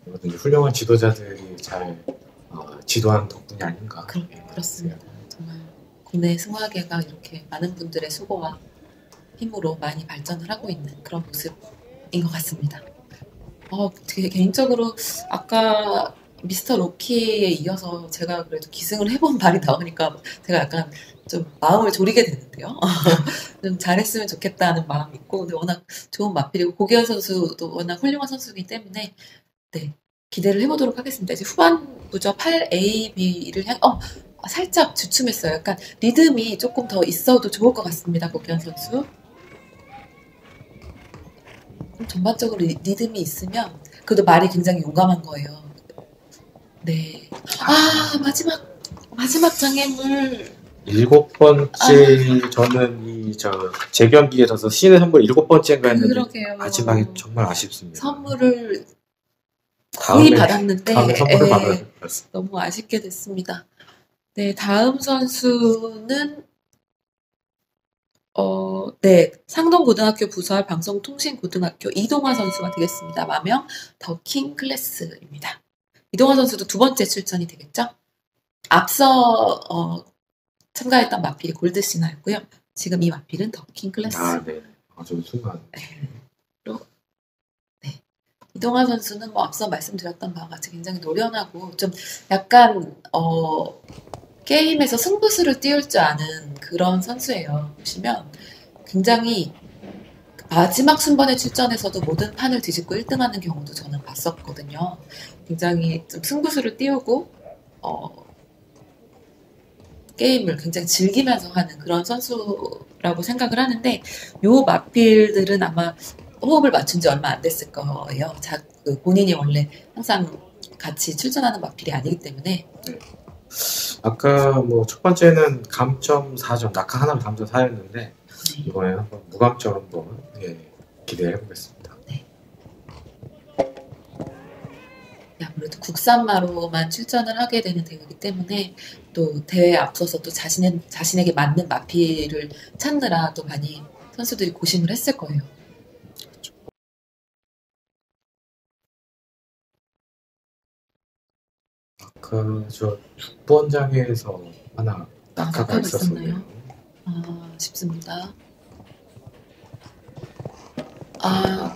S2: 이것도 이제 훌륭한 지도자들이 잘 지도한 덕분이 아닌가.
S1: 그렇습니다. 정말 국내 승마계가 이렇게 많은 분들의 수고와 힘으로 많이 발전을 하고 있는 그런 모습인 것 같습니다. 되게 개인적으로 아까 미스터 로키에 이어서 제가 그래도 기승을 해본 말이 나오니까 제가 약간 좀 마음을 졸이게 되는데요. 좀 잘했으면 좋겠다는 마음이 있고, 근데 워낙 좋은 마필이고 고기현 선수도 워낙 훌륭한 선수이기 때문에 네, 기대를 해보도록 하겠습니다. 이제 후반부죠. 8AB를 살짝 주춤했어요. 약간 리듬이 조금 더 있어도 좋을 것 같습니다. 고기현 선수. 전반적으로 리듬이 있으면 그래도 말이 굉장히 용감한 거예요. 네. 마지막 장애물.
S2: 7번째 저는 재경기에 져서 신의 선물 7번째인가 했는데
S1: 그러게요.
S2: 마지막에 정말 아쉽습니다.
S1: 선물을 거의 받았는데
S2: 다음에 선물을 받았어요.
S1: 너무 아쉽게 됐습니다. 네, 다음 선수는 네, 상동고등학교 부설 방송통신고등학교 이동화 선수가 되겠습니다. 마명 더킹 클래스입니다. 이동화 선수도 2번째 출전이 되겠죠? 앞서 참가했던 마필이 골드시나였고요. 지금 이 마필은 더킹 클래스.
S2: 네. 좀 순간.
S1: 네. 이동화 선수는 앞서 말씀드렸던 바와 같이 굉장히 노련하고 좀 약간 게임에서 승부수를 띄울 줄 아는 그런 선수예요. 보시면 굉장히 마지막 순번에 출전해서도 모든 판을 뒤집고 1등하는 경우도 저는 봤었거든요. 굉장히 좀 승부수를 띄우고 게임을 굉장히 즐기면서 하는 그런 선수라고 생각을 하는데 요 마필들은 아마 호흡을 맞춘 지 얼마 안 됐을 거예요. 본인이 원래 항상 같이 출전하는 마필이 아니기 때문에.
S2: 네. 아까 첫 번째는 감점 4점, 낙하 하나로 감점 4였는데 네. 이번에는 한번 무감점 한번 기대해 보겠습니다.
S1: 네. 아무래도 국산마로만 출전을 하게 되는 대회이기 때문에 또 대회에 앞서서 또 자신에게 맞는 마필을 찾느라 또 많이 선수들이 고심을 했을 거예요.
S2: 저 6번 장에서 하나 낙하가 있었었네요.
S1: 아쉽습니다.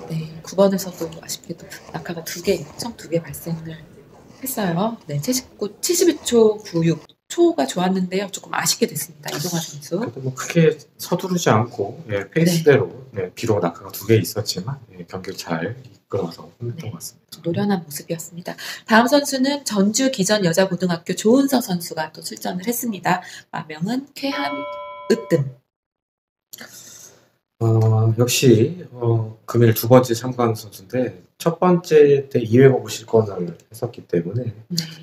S1: 네. 9번에서도 아쉽게도 낙하가 총 2개 발생을 했어요. 네. 72초 96. 초가 좋았는데요. 조금 아쉽게 됐습니다. 이동화 선수.
S2: 그래도 크게 서두르지 않고 페이스대로 비록 낙하가 2개 있었지만 경기를 잘 이끌어서 했던 것 같습니다.
S1: 노련한 모습이었습니다. 다음 선수는 전주 기전 여자고등학교 조은서 선수가 또 출전을 했습니다. 마명은 쾌한 으뜸.
S2: 역시 금일 2번째 참가하는 선수인데 첫 번째 때 2회보고 실권을 했었기 때문에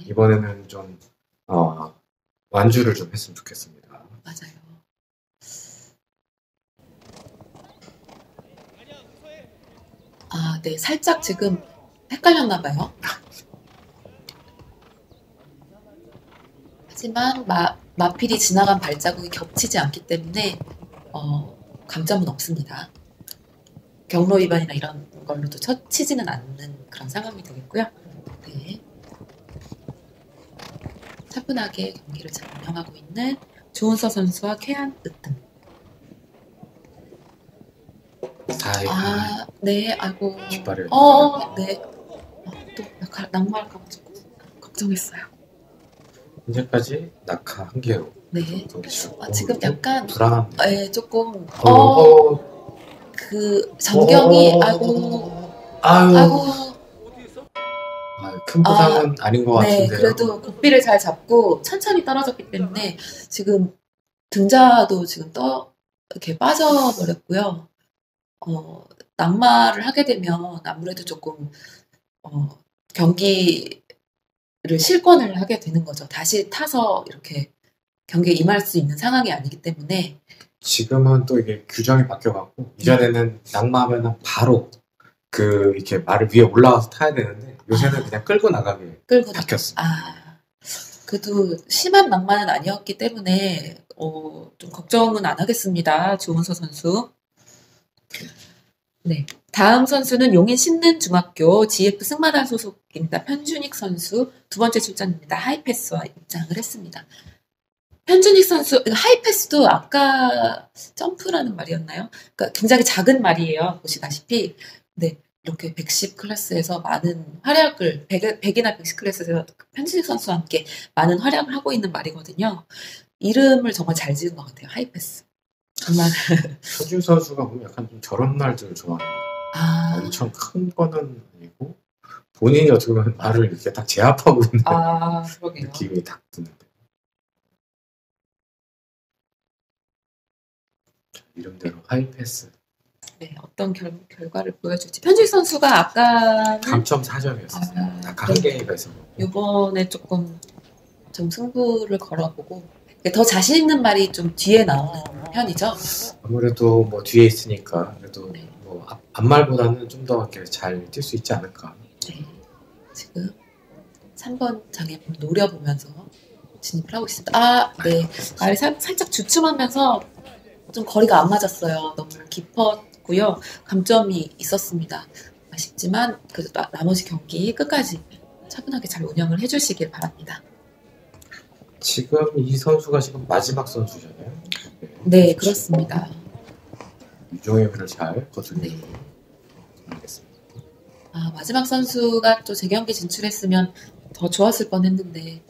S2: 이번에는 좀 완주를 좀 했으면 좋겠습니다.
S1: 맞아요. 네, 살짝 지금 헷갈렸나 봐요. 하지만 마필이 지나간 발자국이 겹치지 않기 때문에 감점은 없습니다. 경로 위반이나 이런 걸로도 치지는 않는 그런 상황이 되겠고요. 네. 차분하게 경기를 잘 운영하고 있는 조은서 선수와 쾌한 으뜸. 네, 아이고.
S2: 깃발을.
S1: 네. 또 낙마할까 봐 조금 걱정했어요.
S2: 현재까지 낙하 1개로.
S1: 네. 지금 약간
S2: 불안합니다.
S1: 조금 그 전경이
S2: 큰 부상은 아닌 것 같은데요.
S1: 네, 그래도 고삐를 잘 잡고 천천히 떨어졌기 때문에 지금 등자도 지금 이렇게 빠져버렸고요. 낙마를 하게 되면 아무래도 조금 경기를 실권을 하게 되는 거죠. 다시 타서 이렇게 경기에 임할 수 있는 상황이 아니기 때문에
S2: 지금은 또 이게 규정이 바뀌어갖고 이전에는 낙마하면 바로 이렇게 말을 위에 올라와서 타야 되는데 요새는 그냥 끌고 나가게 바뀌었어.
S1: 그래도 심한 낭만은 아니었기 때문에 좀 걱정은 안 하겠습니다. 조은서 선수. 네. 다음 선수는 용인 신는중학교 GF 승마단 소속입니다. 편준익 선수 두 번째 출전입니다. 하이패스와 입장을 했습니다. 편준익 선수 하이패스도 아까 점프라는 말이었나요? 그러니까 굉장히 작은 말이에요. 보시다시피 네. 이렇게 110 클래스에서 많은 활약을 100이나 110 클래스에서 편준익 선수와 함께 많은 활약을 하고 있는 말이거든요. 이름을 정말 잘 지은 것 같아요. 하이패스. 정말
S2: 편준익 선수가 보면 약간 좀 저런 말들을 좋아해요. 엄청 큰 거는 아니고 본인이 어떻게 보면 말을 이렇게 딱 제압하고 있는 느낌이 딱 드는데 이름대로 하이패스. 네,
S1: 어떤 결과를 보여줄지. 편준익 선수가 아까
S2: 감점 4점이었어요. 아까 한 개가 있었고
S1: 이번에 조금 좀 승부를 걸어보고 더 자신 있는 말이 좀 뒤에 나오는 편이죠.
S2: 아무래도 뭐 뒤에 있으니까 그래도 네. 뭐 앞말보다는 좀 더 이렇게 잘 뛸 수 있지 않을까.
S1: 네, 지금 3번 장애물 노려보면서 진입을 하고 있습니다. 네, 말이 살짝 주춤하면서 좀 거리가 안 맞았어요. 너무 깊었고요. 감점이 있었습니다. 아쉽지만 그래도 나머지 경기 끝까지 차분하게 잘 운영을 해주시길 바랍니다.
S2: 지금 이 선수가 지금 마지막 선수잖아요.
S1: 네, 그렇습니다.
S2: 유종의 미를 잘 거두는
S1: 네. 알겠습니다. 마지막 선수가 또 재경기 진출했으면 더 좋았을 뻔했는데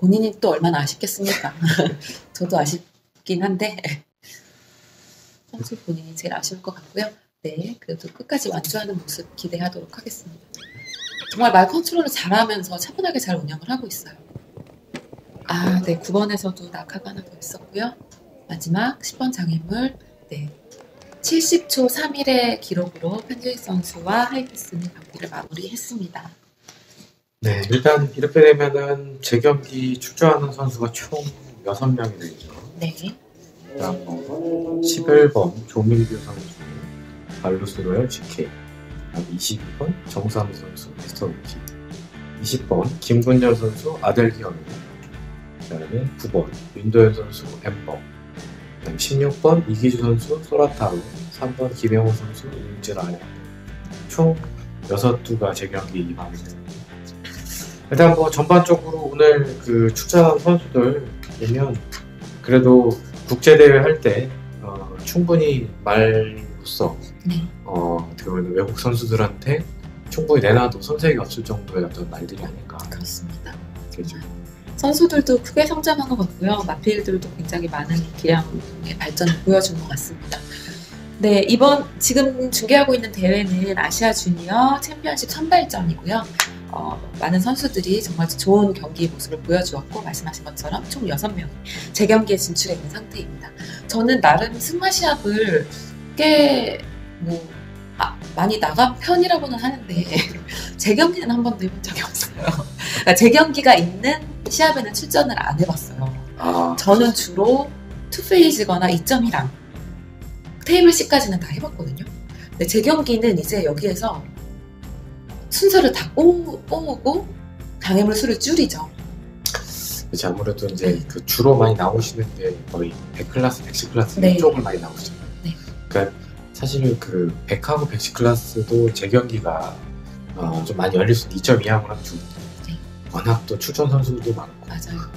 S1: 본인이 또 얼마나 아쉽겠습니까? 저도 아쉽긴 한데 선수 본인이 제일 아쉬울 것 같고요. 네, 그래도 끝까지 완주하는 모습 기대하도록 하겠습니다. 정말 말 컨트롤을 잘하면서 차분하게 잘 운영을 하고 있어요. 네, 9번에서도 낙하가 하나 더 있었고요. 마지막 10번 장애물, 네, 70초 3일의 기록으로 편준익 선수와 하이패스는 경기를 마무리했습니다.
S2: 네, 일단 이렇게 되면은 재경기 출전하는 선수가 총 6명이 되죠.
S1: 네.
S2: 그다음 11번 조민규 선수, 발루스로열 GK, 22번 정삼 선수, 미스터 루키, 20번 김군열 선수, 아델기어로, 그다음에 9번 윤도현 선수, 엠버, 그다음 16번 이기주 선수, 소라타로, 3번 김영호 선수, 윤지라야. 총 6두가 재경기 임합니다. 일단 뭐 전반적으로 오늘 그 출전한 선수들 보면 그래도 국제대회 할 때 충분히 말로써 어떻게 보면 외국 선수들한테 충분히 내놔도 손색이 없을 정도의 어떤 말들이 아닐까.
S1: 그렇습니다.
S2: 그렇죠.
S1: 선수들도 크게 성장한 것 같고요. 마필들도 굉장히 많은 기량의 발전을 보여준 것 같습니다. 네, 이번 지금 중계하고 있는 대회는 아시아 주니어 챔피언십 선발전이고요. 많은 선수들이 정말 좋은 경기 모습을 보여주었고 말씀하신 것처럼 총 6명이 재경기에 진출해 있는 상태입니다. 저는 나름 승마 시합을 꽤 많이 나간 편이라고는 하는데 재경기는 한 번도 해본 적이 없어요. 그러니까 재경기가 있는 시합에는 출전을 안 해봤어요. 저는 주로 투페이지거나 2.1랑 테이블 C까지는 다 해봤거든요. 근데 재경기는 이제 여기에서 순서를 다 꼬우고 장애물 수를 줄이죠.
S2: 그렇죠. 아무래도 이제 그 주로 많이 나오시는 게 거의 100클래스, 110클래스
S1: 네.
S2: 이쪽을 많이 나오시잖아요. 네. 그러니까 사실 그 100하고 110클래스도 재경기가 좀 많이 열릴 수 있는 2.2하고 하면 좋은데 네. 워낙 또 출전 선수도 많고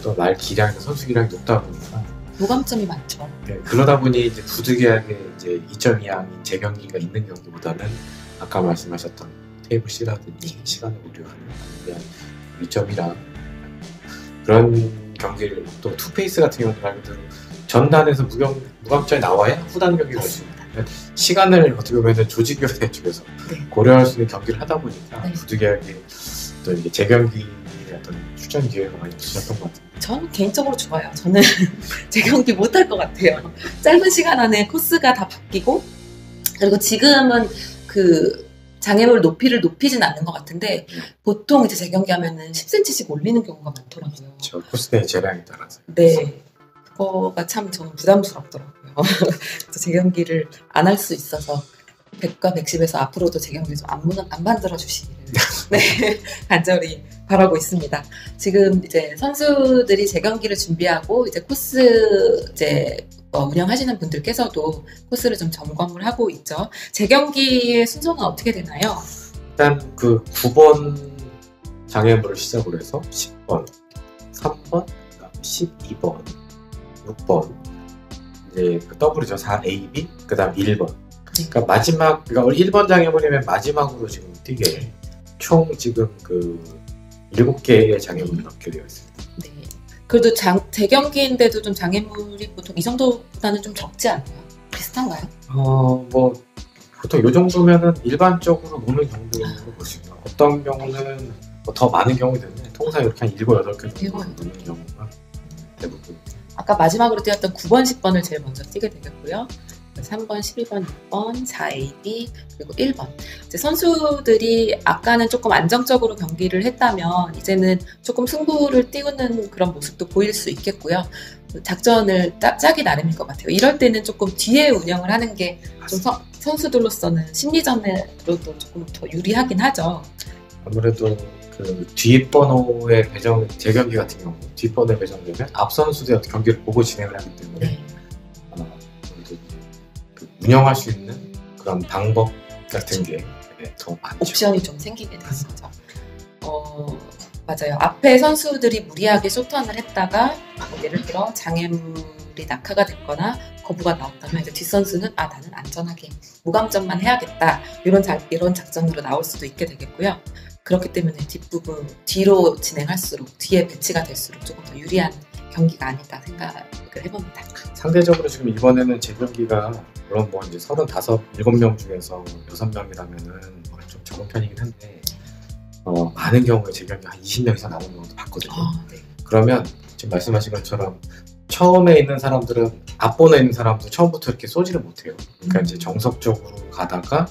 S2: 또 말 기량이나 선수 기량이 높다 보니까
S1: 무감점이 많죠.
S2: 네, 그러다 보니 이제 부득이하게 이제 2.2항인 재경기가 있는 경기보다는 아까 말씀하셨던 테이블 C라든지 시간을 고려하는 2.1항 그런 경기를 또 투페이스 같은 경우는 말 그대로 전단에서 무감점이 나와야 후단 경기를 할 수 있습니다. 시간을 어떻게 보면 조직위원회 쪽에서 고려할 수 있는 경기를 하다 보니까 부득이하게 또 이게 재경기의 어떤 출전 기회가 많이 주셨던 것 같아요.
S1: 저는 개인적으로 좋아요. 저는 재경기 못할 것 같아요. 짧은 시간 안에 코스가 다 바뀌고 그리고 지금은 그 장애물 높이를 높이진 않는 것 같은데 보통 이제 재경기 하면은 10cm씩 올리는 경우가 많더라고요.
S2: 저 코스의 재량에 따라서.
S1: 네, 그거가 참 저는 부담스럽더라고요. 그래서 재경기를 안 할 수 있어서 100과 110에서 앞으로도 재경기 좀 안 만들어 주시기를 네, 간절히 바라고 있습니다. 지금 이제 선수들이 재경기를 준비하고 이제 코스 이제 운영하시는 분들께서도 코스를 좀 점검을 하고 있죠. 재경기의 순서는 어떻게 되나요?
S2: 일단 그 9번 장애물을 시작으로 해서 10번, 3번, 12번, 6번, 이제 그 더블이죠. 4AB, 그 다음 1번. 그러니까 마지막, 그러니까 1번 장애물이면 마지막으로 지금 뛰게 총 지금 그 7개의 장애물이 넣게 되어 있습니다.
S1: 네. 그래도 재경기인데도 좀 장애물이 보통 이 정도보다는 좀 적지 않나요? 비슷한가요?
S2: 뭐 보통 이 정도면은 일반적으로 노는 정도로 볼 수 있어요. 어떤 경우는 더 많은 경우도 있는데 통상 이렇게 한 7, 8개 정도 노는 경우가 대부분.
S1: 아까 마지막으로 뛰었던 9번, 10번을 제일 먼저 뛰게 되겠고요. 3번, 12번, 6번, 4AB, 그리고 1번. 이제 선수들이 아까는 조금 안정적으로 경기를 했다면 이제는 조금 승부를 띄우는 그런 모습도 보일 수 있겠고요. 작전을 짜기 나름일 것 같아요. 이럴 때는 조금 뒤에 운영을 하는 게 좀 선수들로서는 심리전으로도 조금 더 유리하긴 하죠.
S2: 아무래도 그 뒷번호의 배정, 재경기 같은 경우 뒷번호에 배정되면 앞 선수들의 경기를 보고 진행을 하기 때문에 그 운영할 수 있는 그런 방법 같은 게 더 많죠.
S1: 옵션이 좀 생기게 됐었죠. 맞아요. 앞에 선수들이 무리하게 쇼턴을 했다가 예를 들어 장애물이 낙하가 됐거나 거부가 나왔다면 이제 뒷선수는 나는 안전하게 무감점만 해야겠다 이런 작전으로 나올 수도 있게 되겠고요. 그렇기 때문에 뒷부분 뒤로 진행할수록 뒤에 배치가 될수록 조금 더 유리한 경기가 아니다 생각을 해봅니다.
S2: 상대적으로 지금 이번에는 재경기가 물론 뭐 이제 35, 7명 중에서 6명이라면은 좀 적은 편이긴 한데 많은 경우에 재경기 한 20명 이상 나오는 경우도 봤거든요.
S1: 네.
S2: 그러면 지금 말씀하신 것처럼 처음에 있는 사람들은 앞번호에 있는 사람도 처음부터 이렇게 쏘지를 못해요. 그러니까 이제 정석적으로 가다가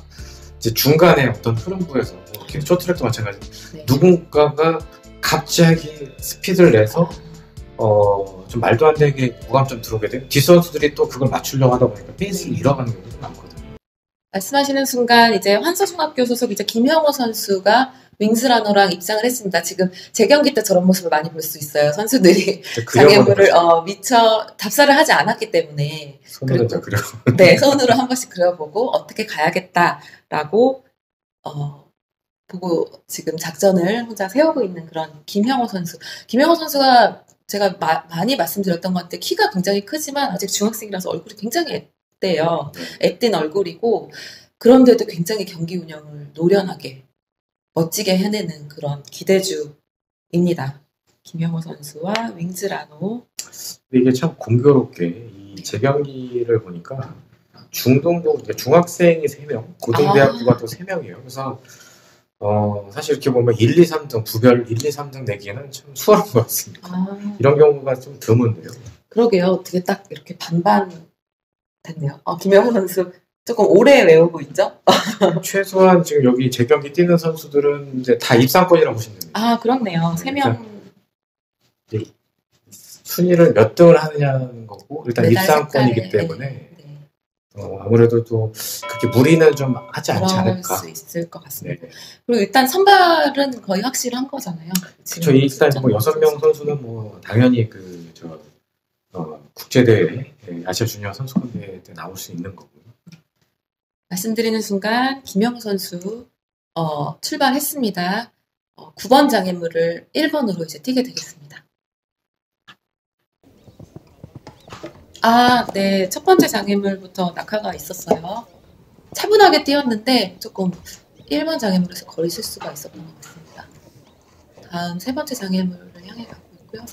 S2: 이제 중간에 어떤 흐름부에서 이렇게 쇼트트랙도 마찬가지. 네. 누군가가 갑자기 스피드를 내서 좀 말도 안 되게 무감점 들어오게 돼요. 뒷선수들이 또 그걸 맞추려고 하다 보니까 페이스를 잃어가는 경우도 많거든요.
S1: 말씀하시는 순간 이제 환서중학교 소속 이제 김형호 선수가 윙스러너랑 입장을 했습니다. 지금 재경기 때 저런 모습을 많이 볼 수 있어요. 선수들이 장애물을 미처 답사를 하지 않았기 때문에
S2: 손으로 그려.
S1: 네, 손으로 한 번씩 그려보고 어떻게 가야겠다라고 보고 지금 작전을 혼자 세우고 있는 그런 김형호 선수. 김형호 선수가 제가 많이 말씀드렸던 것 같은데 키가 굉장히 크지만 아직 중학생이라서 얼굴이 굉장히 앳돼요. 앳된 얼굴이고 그런데도 굉장히 경기 운영을 노련하게 멋지게 해내는 그런 기대주입니다. 김형호 선수와 윙즈라노.
S2: 이게 참 공교롭게 이 재경기를 보니까 중등부, 중학생이 3명, 고등대학부가 또 3명이에요. 그래서 사실 이렇게 보면 1, 2, 3등, 부별 1, 2, 3등 내기에는 참 수월한 것 같습니다. 이런 경우가 좀 드문데요.
S1: 그러게요. 어떻게 딱 이렇게 반반 됐네요. 김형호 선수 조금 오래 외우고 있죠?
S2: 최소한 지금 여기 재경기 뛰는 선수들은 이제 다 입상권이라고 보시면 됩니다.
S1: 그렇네요. 3명.
S2: 순위를 몇 등을 하느냐는 거고, 일단 입상권이기 때문에, 아무래도 또 그렇게 무리는 좀 하지 않지 않을까.
S1: 수 있을 것 같습니다. 네. 그리고 일단 선발은 거의 확실한 거잖아요.
S2: 그렇죠. 일단 뭐 6명 선수는 뭐 당연히 국제대회, 아시아 주니어 선수권대회 때 나올 수 있는 거고요.
S1: 말씀드리는 순간 김영우 선수 출발했습니다. 9번 장애물을 1번으로 이제 뛰게 되겠습니다. 네. 첫 번째 장애물부터 낙하가 있었어요. 차분하게 뛰었는데 조금 1번 장애물에서 거리 실수가 있었던 것 같습니다. 다음 세 번째 장애물을 향해 가고 있고요.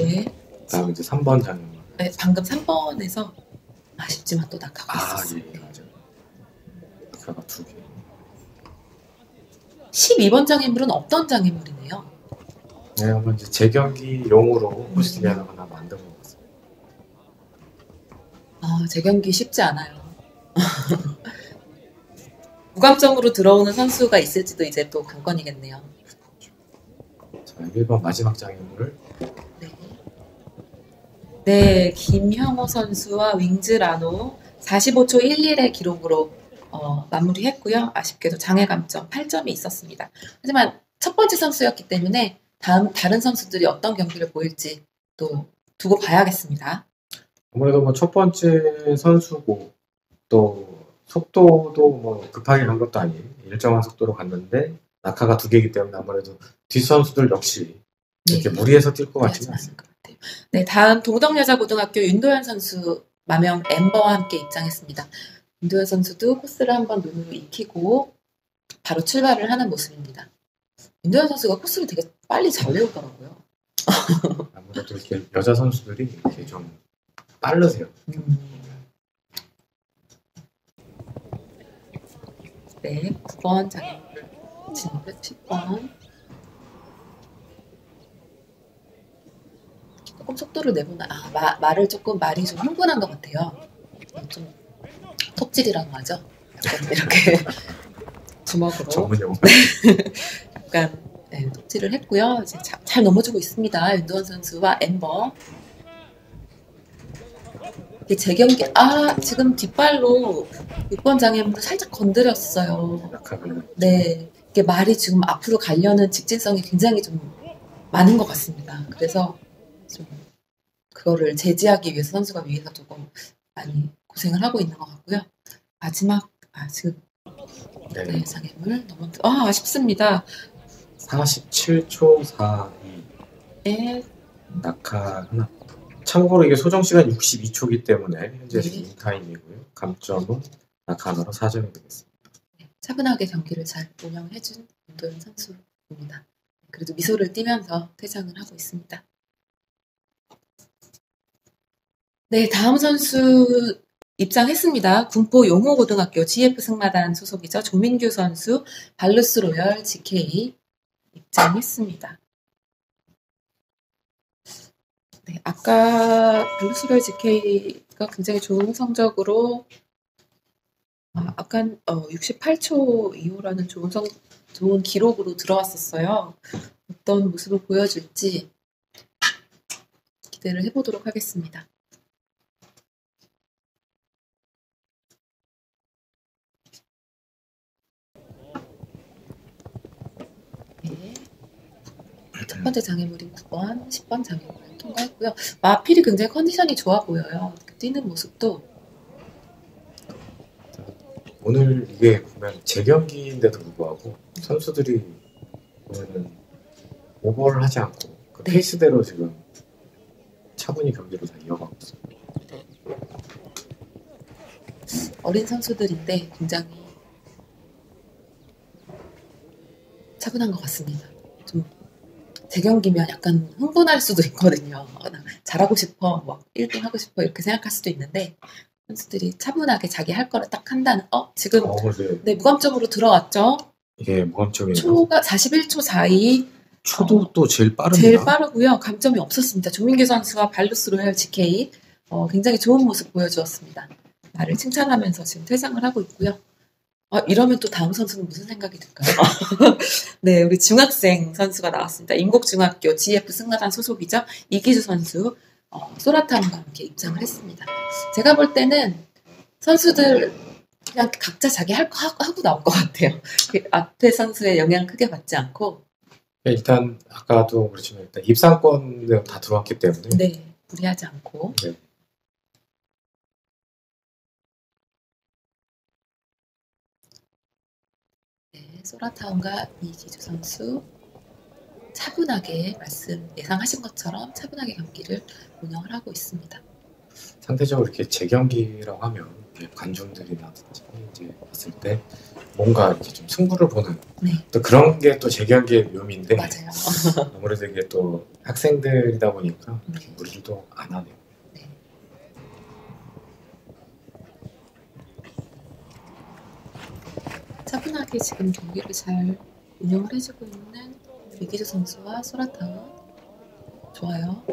S1: 네.
S2: 다음 이제 3번 장애물.
S1: 네, 방금 3번에서 아쉽지만 또 낙하가 있었어요.
S2: 예, 맞아요. 낙하가 2개.
S1: 12번 장애물은 어떤 장애물이네요?
S2: 네, 한번 이제 재경기용으로 포스팅이 하나 만든 것 같습니다.
S1: 재경기 쉽지 않아요. 무감점으로 들어오는 선수가 있을지도 이제 또 관건이겠네요.
S2: 자, 1번 마지막 장애물을.
S1: 네, 김형호 선수와 윙즈라노 45초 11의 기록으로 마무리했고요. 아쉽게도 장애 감점 8점이 있었습니다. 하지만 첫 번째 선수였기 때문에 다른 선수들이 어떤 경기를 보일지 또 두고 봐야겠습니다.
S2: 아무래도 뭐 첫 번째 선수고 또 속도도 뭐 급하게 간 것도 아닌 일정한 속도로 갔는데 낙하가 2개이기 때문에 아무래도 뒷 선수들 역시 이렇게 무리해서 뛸 것 같지는 않습니다.
S1: 네, 다음 동덕여자고등학교 윤도현 선수 마명 엠버와 함께 입장했습니다. 윤도현 선수도 코스를 한번 눈으로 익히고 바로 출발을 하는 모습입니다. 윤도현 선수가 코스를 되게 빨리 잘 외우더라고요.
S2: 아무래도 이렇게 여자 선수들이 이렇게 좀 빠르세요.
S1: 네, 9번 장애물 진입 10번. 조금 속도를 내보나, 말이 좀 흥분한 것 같아요. 좀 톱질이라고 하죠. 약간 이렇게 주먹으로.
S2: 전문 용어.
S1: 약간 네, 톱질을 했고요. 이제 잘 넘어지고 있습니다. 윤도원 선수와 엠버. 재경기, 지금 뒷발로 6번 장애물을 살짝 건드렸어요. 네, 이게 말이 지금 앞으로 가려는 직진성이 굉장히 좀 많은 것 같습니다. 그래서 좀 그거를 제지하기 위해서 선수가 위에서 조금 많이 고생을 하고 있는 것 같고요. 마지막 지금 네, 장애물 너무 아쉽습니다.
S2: 47초 42.
S1: 네.
S2: 낙하 하나. 참고로 이게 소정 시간 62초이기 때문에 현재 지금 타임이고요. 감점은 낙하 하나로 4점이 되겠습니다.
S1: 네, 차분하게 경기를 잘 운영해준 윤도현 선수입니다. 그래도 미소를 띠면서 퇴장을 하고 있습니다. 네, 다음 선수 입장했습니다. 군포 용호고등학교 GF 승마단 소속이죠. 조민규 선수 발루스 로열 GK 입장했습니다. 네, 아까 발루스 로열 GK가 굉장히 좋은 성적으로 아까 68초 2호라는 좋은 기록으로 들어왔었어요. 어떤 모습을 보여줄지 기대를 해보도록 하겠습니다. 네. 첫 번째 장애물인 9번, 10번 장애물을 통과했고요. 마필이 굉장히 컨디션이 좋아 보여요. 뛰는 모습도.
S2: 오늘 이게 보면 재경기인데도 불구하고 선수들이 보면은 오버를 하지 않고 그 페이스대로 지금 차분히 경기를 다 이어가고 있어요.
S1: 어린 선수들인데 굉장히 차분한 것 같습니다. 좀 재경기면 약간 흥분할 수도 있거든요. 잘하고 싶어, 1등 하고 싶어 이렇게 생각할 수도 있는데 선수들이 차분하게 자기 할 거를 딱 한다는 지금 네, 무감점으로 들어왔죠.
S2: 이게 무감점이에요.
S1: 초가 41초 42.
S2: 초도 또 제일 빠릅니다.
S1: 제일 빠르고요. 감점이 없었습니다. 조민규 선수와 발루스 로얄 GK 굉장히 좋은 모습 보여주었습니다. 나를 칭찬하면서 지금 퇴장을 하고 있고요. 이러면 또 다음 선수는 무슨 생각이 들까요? 네, 우리 중학생 선수가 나왔습니다. 인곡중학교 GF 승마단 소속이죠. 이기주 선수 소라타운과 함께 입장을 했습니다. 제가 볼 때는 선수들 그냥 각자 자기 할 거 하고 나올 것 같아요. 앞에 선수의 영향 크게 받지 않고.
S2: 일단 아까도 그렇지만 일단 입상권은 다 들어왔기 때문에
S1: 네, 무리하지 않고.
S2: 네.
S1: 네, 소라타운과 이기주 선수 차분하게 예상하신 것처럼 차분하게 경기를 운영을 하고 있습니다.
S2: 상대적으로 이렇게 재경기라고 하면 관중들이라든지 이제 봤을 때 뭔가 이렇게 좀 승부를 보는 또 그런 게 또 재경기의 묘미인데
S1: 맞아요.
S2: 아무래도 이게 또 학생들이다 보니까 무리도 안 하네요.
S1: 네. 차분하게 지금 경기를 잘 운영을 해주고 있는 이기주 선수와 소라타운 좋아요.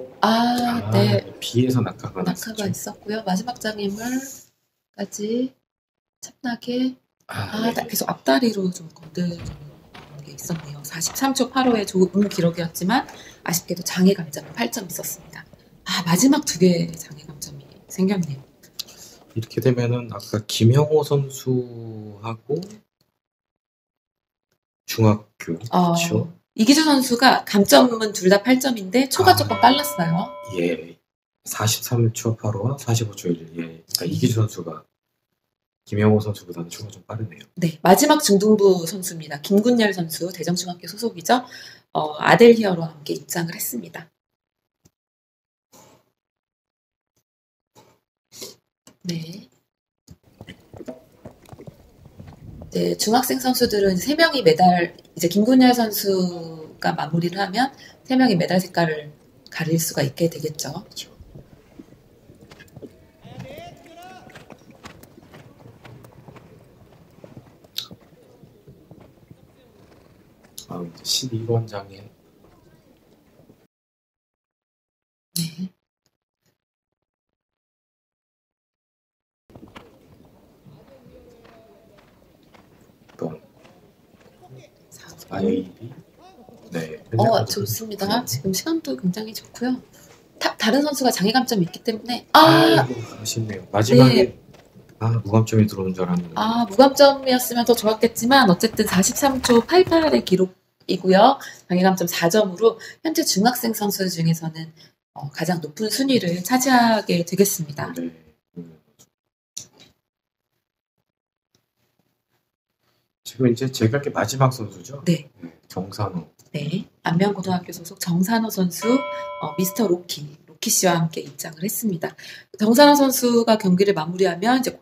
S1: 네.
S2: 비에서 낙하가
S1: 있었고요. 마지막 장애물까지 차분하게 계속 앞다리로 좀 건드는 게 있었네요. 43초 85의 좋은 기록이었지만 아쉽게도 장애 감점이 8점 있었습니다. 마지막 2개의 장애 감점이 생겼네요.
S2: 이렇게 되면은 아까 김형호 선수하고 중학교 그렇죠?
S1: 이기주 선수가 감점은 둘 다 8점인데 초가 조금 빨랐어요.
S2: 예, 43초 85와 45초 11. 예, 그러니까 이기주 선수가 김형호 선수보다는 초가 좀 빠르네요.
S1: 네, 마지막 중등부 선수입니다. 김군열 선수, 대정중학교 소속이죠. 아델 히어로와 함께 입장을 했습니다. 네. 이제 중학생 선수들은 3명이 메달, 이제 김군열 선수가 마무리를 하면 3명이 메달 색깔을 가릴 수가 있게 되겠죠.
S2: 그렇죠. 아, 12번장에
S1: 네.
S2: IAB. 네.
S1: 좋습니다. 지금 시간도 굉장히 좋고요. 다른 선수가 장애 감점이 있기 때문에
S2: 아쉽네요. 마지막에
S1: 네.
S2: 무감점이 들어오는 줄 알았는데.
S1: 무감점이었으면 더 좋았겠지만 어쨌든 43초 88의 기록이고요. 장애 감점 4점으로 현재 중학생 선수 중에서는 가장 높은 순위를 차지하게 되겠습니다.
S2: 네. 지금 이제 제가 게 마지막 선수죠?
S1: 네.
S2: 정산호.
S1: 네. 안면고등학교 소속 정산호 선수, 미스터 로키 씨와 함께 입장을 했습니다. 정산호 선수가 경기를 마무리하면 이제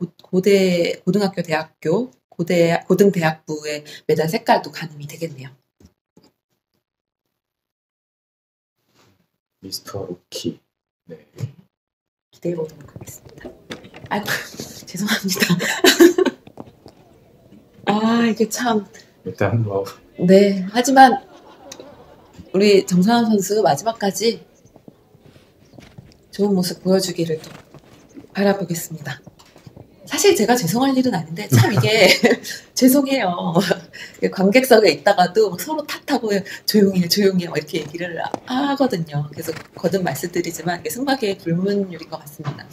S1: 고등대학부의 메달 색깔도 가늠이 되겠네요.
S2: 미스터 로키. 네.
S1: 기대해 보도록 하겠습니다. 아이고, 죄송합니다. 이게 참.
S2: 일단
S1: 네, 하지만 우리 정상환 선수 마지막까지 좋은 모습 보여주기를 또 바라보겠습니다. 사실 제가 죄송할 일은 아닌데 참 이게 죄송해요. 관객석에 있다가도 서로 탓하고 조용히 해 이렇게 얘기를 하거든요. 그래서 거듭 말씀드리지만 이게 승마계의 불문율인 것 같습니다.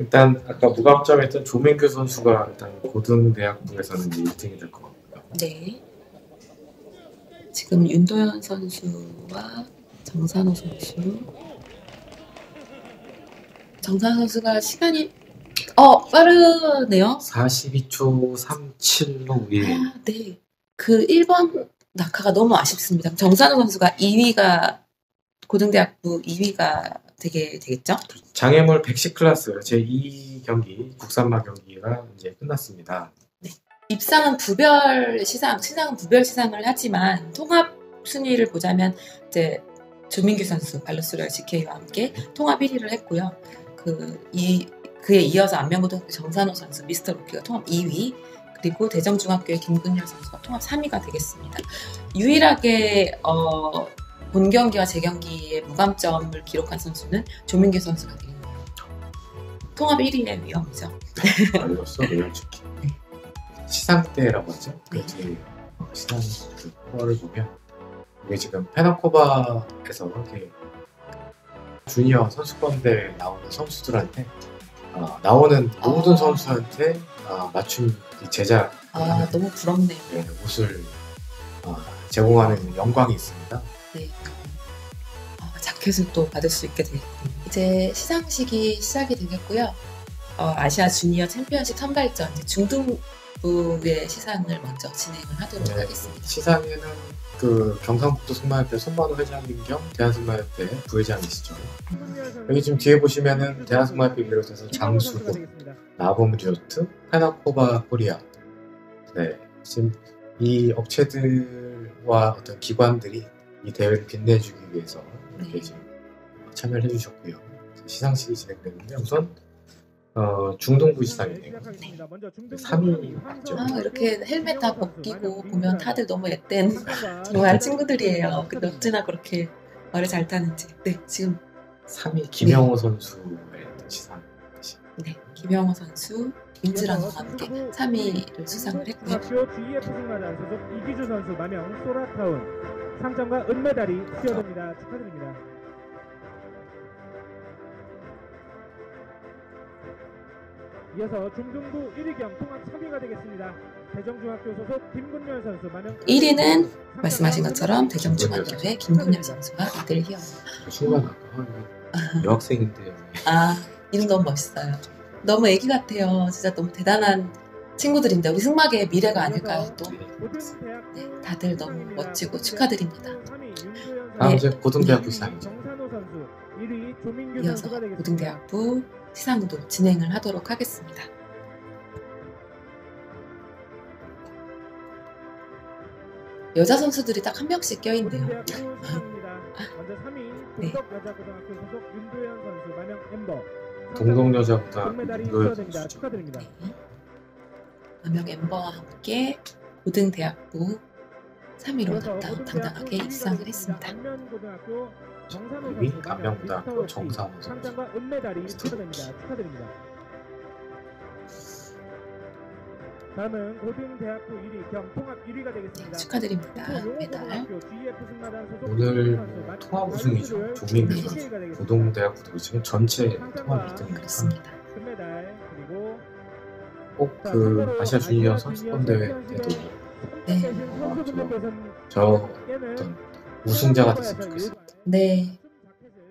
S2: 일단 아까 무감점했던 조민규 선수가 일단 고등대학부에서는 1등이 될 것 같고요.
S1: 네. 지금 윤도현 선수와 정산호 선수. 정산호 선수가 시간이 빠르네요.
S2: 42초 37로 예.
S1: 네. 그 1번 낙하가 너무 아쉽습니다. 정산호 선수가 2위가 고등대학부 2위가 되겠죠?
S2: 장애물 110 클래스 제2경기 국산마 경기가 이제 끝났습니다.
S1: 네. 입상은 시상은 부별 시상을 하지만 통합 순위를 보자면 이제 조민규 선수 발로스럴 GK와 함께 통합 1위를 했고요. 그에 이어서 안면고등학교 정산호 선수 미스터 로키가 통합 2위, 그리고 대정중학교의 김근열 선수가 통합 3위가 되겠습니다. 유일하게 본 경기와 재경기에 무감점을 기록한 선수는 조민규 선수가 되겠네요. 통합 1위의 위험이죠.
S2: 발로스 로열 GK. 네. 시상 때라고 하죠. 네. 시상 코어를 보면 이게 지금 페나코바에서 이렇게 주니어 선수권대회 나오는 선수들한테 나오는 모든 선수한테 맞춤 제작
S1: 너무 부럽네요.
S2: 네, 옷을 제공하는 영광이 있습니다.
S1: 네. 자켓을 또 받을 수 있게 되겠군요. 이제 시상식이 시작이 되겠고요. 아시아 주니어 챔피언십 선발전 중등부의 시상을 먼저 진행을 하도록 하겠습니다.
S2: 시상에는 그 경상북도 승마협회 손만호 회장님 겸 대한승마협회 부회장이시죠. 여기 지금 뒤에 보시면은 대한승마협회 비롯해서 장수호, 나범 리조트, 페나코바 코리아. 네, 지금 이 업체들과 어떤 기관들이 이 대회를 빛내주기 위해서 이렇게 지금 참여를 해주셨고요. 시상식이 진행되는데 우선 중등부 시상이네요. 3위 맞죠?
S1: 이렇게 헬멧 다 벗기고 보면 다들 너무 앳된 정말 친구들이에요. 근데 어찌나 그렇게 말을 잘 타는지. 네, 지금
S2: 3위 김영호 선수의 시상.
S1: 네, 김영호 선수, 민지랑과 함께 3위를 수상을 했고요.
S3: GF 승마단 소속 이기주 선수 마명 소라타운 상장과 은메달이 수여됩니다. 축하드립니다. 이어서 중등부 1위경 통합 3위가 되겠습니다. 대정중학교 소속 김군열 선수 마명
S1: 1위는 말씀하신 것처럼 대정중학교의 김군열 선수가 이들 희영.
S2: 순간 여학생인데요.
S1: 아, 이름 너무 멋있어요. 너무 애기 같아요. 진짜 너무 대단한 친구들인데 우리 승마계의 미래가 아닐까요 또. 네, 다들 너무 멋지고 축하드립니다.
S2: 다음 이제 고등대학교 시상이죠.
S1: 이어서 고등대학부 시상도 진행을 하도록 하겠습니다. 여자 선수들이 딱 한 명씩 껴있네요.
S3: 먼저 3위
S1: 네.
S3: 동덕여자고등학교 소속 윤도현 선수 마명 엠버
S2: 동덕여자고등학교
S3: 금메달이
S2: 윤도현
S3: 수여됩니다.
S2: 선수죠.
S3: 축하드립니다.
S1: 네. 마명 엠버와 함께 고등대학부 3위로 당당하게 입상을 했습니다.
S3: 안면고등학교 정산호
S2: 여기
S3: 선수
S2: 안면고등학교
S3: 마명
S2: 정산호 선수.
S3: 상장과 은메달이 수여됩니다. 축하드립니다. 다음은 고등대학부 1위 경통합 1위가 되겠습니다.
S1: 축하드립니다. 메달.
S2: 오늘 통합 우승이죠. 조민규 선수. 고등대학부도 그렇지만 전체 통합 1등입니다.
S1: 그렇습니다.
S3: 금메달 그리고
S2: 꼭 그 아시아 주니어 선수권 대회 때도
S1: 네.
S2: 저 어떤 우승자가 됐으면 좋겠습니다.
S1: 네.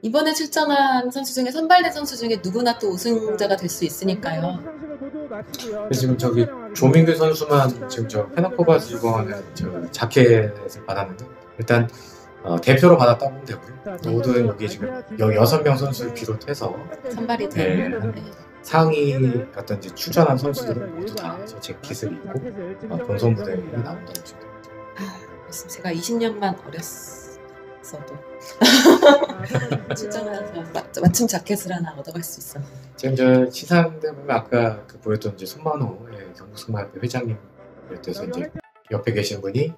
S1: 이번에 출전한 선수 중에 선발된 선수 중에 누구나 또 우승자가 될 수 있으니까요.
S2: 지금 저기 조민규 선수만 지금 저 페나코바 지구원에 저 자켓을 받았는데 일단 대표로 받았다고 보면 되고요. 모든 여기 지금 6명 선수를 비롯해서
S1: 선발이
S2: 네,
S1: 된
S2: 상위 어떤 이제 출전한 선수들은 모두 다 재킷을 입고 본선 무대에 나온다고 보시면 됩니다.
S1: 제가 20년만 어렸어도 출전해서 맞춤 자켓을 하나 얻어갈 수 있었는데.
S2: 지금 저 시상대 보면 아까 그 보였던 이제 손만호 경북승마협회 회장님께서 이제 옆에 계신 분이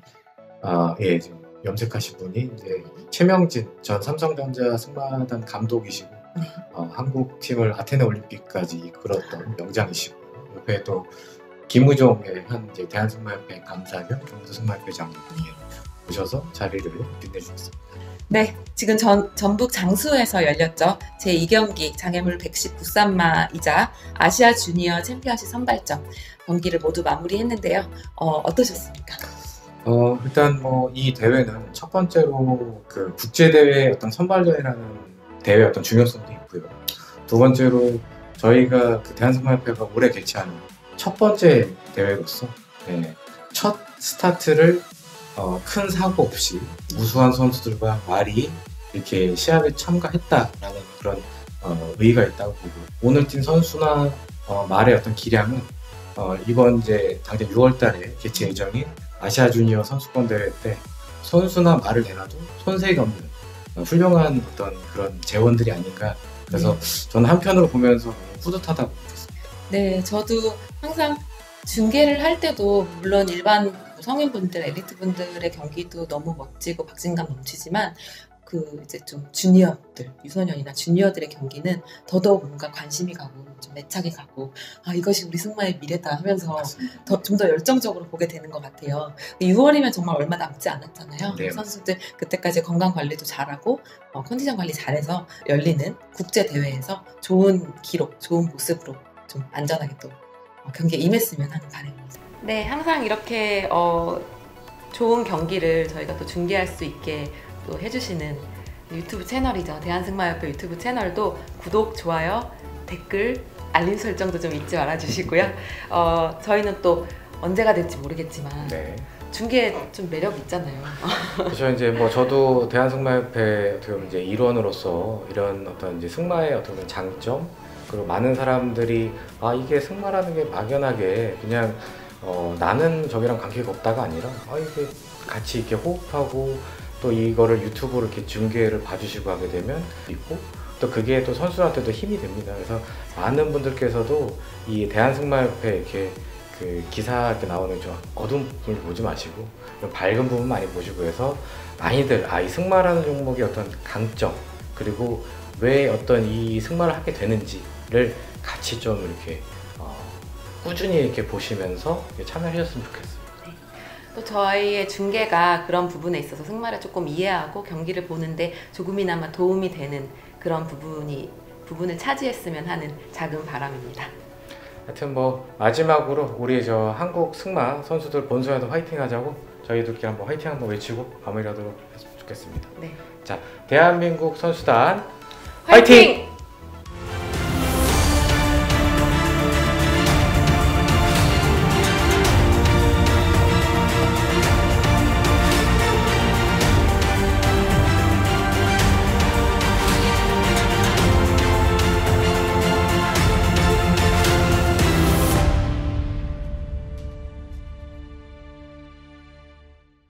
S2: 예 지금 염색하신 분이 이제 최명진 전 삼성전자 승마단 감독이시고 한국 팀을 아테네 올림픽까지 이끌었던 명장이시고 옆에 또 김우종 현 이제 대한승마협회 감사겸 경북승마협회 회장님이 오셔서 자리를 빛내주셨습니다.
S1: 네, 지금 전북 장수에서 열렸죠. 제2경기 장애물 110 부산마이자 아시아 주니어 챔피언십 선발전 경기를 모두 마무리했는데요. 어떠셨습니까?
S2: 일단 뭐 이 대회는 첫 번째로 그 국제 대회 어떤 선발전이라는 대회 어떤 중요성도 있고요. 두 번째로 저희가 그 대한승마협회가 올해 개최하는 첫 번째 대회로서 첫 스타트를 큰 사고 없이 우수한 선수들과 말이 이렇게 시합에 참가했다라는 그런 의의가 있다고 보고 오늘 뛴 선수나 말의 어떤 기량은 이번 이제 당장 6월달에 개최 예정인 아시아 주니어 선수권 대회 때 선수나 말을 내놔도 손색이 없는 훌륭한 어떤 그런 재원들이 아닌가. 그래서 저는 한편으로 보면서 뿌듯하다고 느꼈습니다.
S1: 네, 저도 항상 중계를 할 때도 물론 일반 성인분들, 엘리트분들의 경기도 너무 멋지고 박진감 넘치지만 그 이제 좀 주니어들, 유소년이나 주니어들의 경기는 더더욱 뭔가 관심이 가고 좀 애착이 가고 이것이 우리 승마의 미래다 하면서 좀 더 열정적으로 보게 되는 것 같아요. 6월이면 정말 얼마 남지 않았잖아요.
S2: 네.
S1: 선수들 그때까지 건강 관리도 잘하고 컨디션 관리 잘해서 열리는 국제 대회에서 좋은 기록, 좋은 모습으로 좀 안전하게 또 경기에 임했으면 하는 바람입니다. 네, 항상 이렇게 좋은 경기를 저희가 또 중계할 수 있게 또 해주시는 유튜브 채널이죠. 대한승마협회 유튜브 채널도 구독, 좋아요, 댓글, 알림 설정도 좀 잊지 말아주시고요. 저희는 또 언제가 될지 모르겠지만 중계 좀 매력 있잖아요.
S2: 그렇죠. 이제 뭐 저도 대한승마협회 어떻게 보면 이제 일원으로서 이런 어떤 이제 승마의 어떤 장점 그리고 많은 사람들이 이게 승마라는 게 막연하게 그냥 나는 저기랑 관계가 없다가 아니라 이게 같이 이렇게 호흡하고 또 이거를 유튜브로 이렇게 중계를 봐주시고 하게 되면 있고 또 그게 또 선수한테도 힘이 됩니다. 그래서 많은 분들께서도 이 대한승마협회 이렇게 그 기사 이렇게 나오는 좀 어두운 부분을 보지 마시고 좀 밝은 부분 많이 보시고 해서 많이들 이 승마라는 종목의 어떤 강점 그리고 왜 어떤 이 승마를 하게 되는지를 같이 좀 이렇게 꾸준히 이렇게 보시면서 참여하셨으면 좋겠습니다.
S1: 네. 또 저희의 중계가 그런 부분에 있어서 승마를 조금 이해하고 경기를 보는데 조금이나마 도움이 되는 그런 부분을 차지했으면 하는 작은 바람입니다.
S2: 하여튼 뭐 마지막으로 우리 저 한국 승마 선수들 본선에도 화이팅 하자고 저희들끼리 한번 화이팅 한번 외치고 마무리하도록 했으면 좋겠습니다.
S1: 네.
S2: 자, 대한민국 선수단
S1: 화이팅!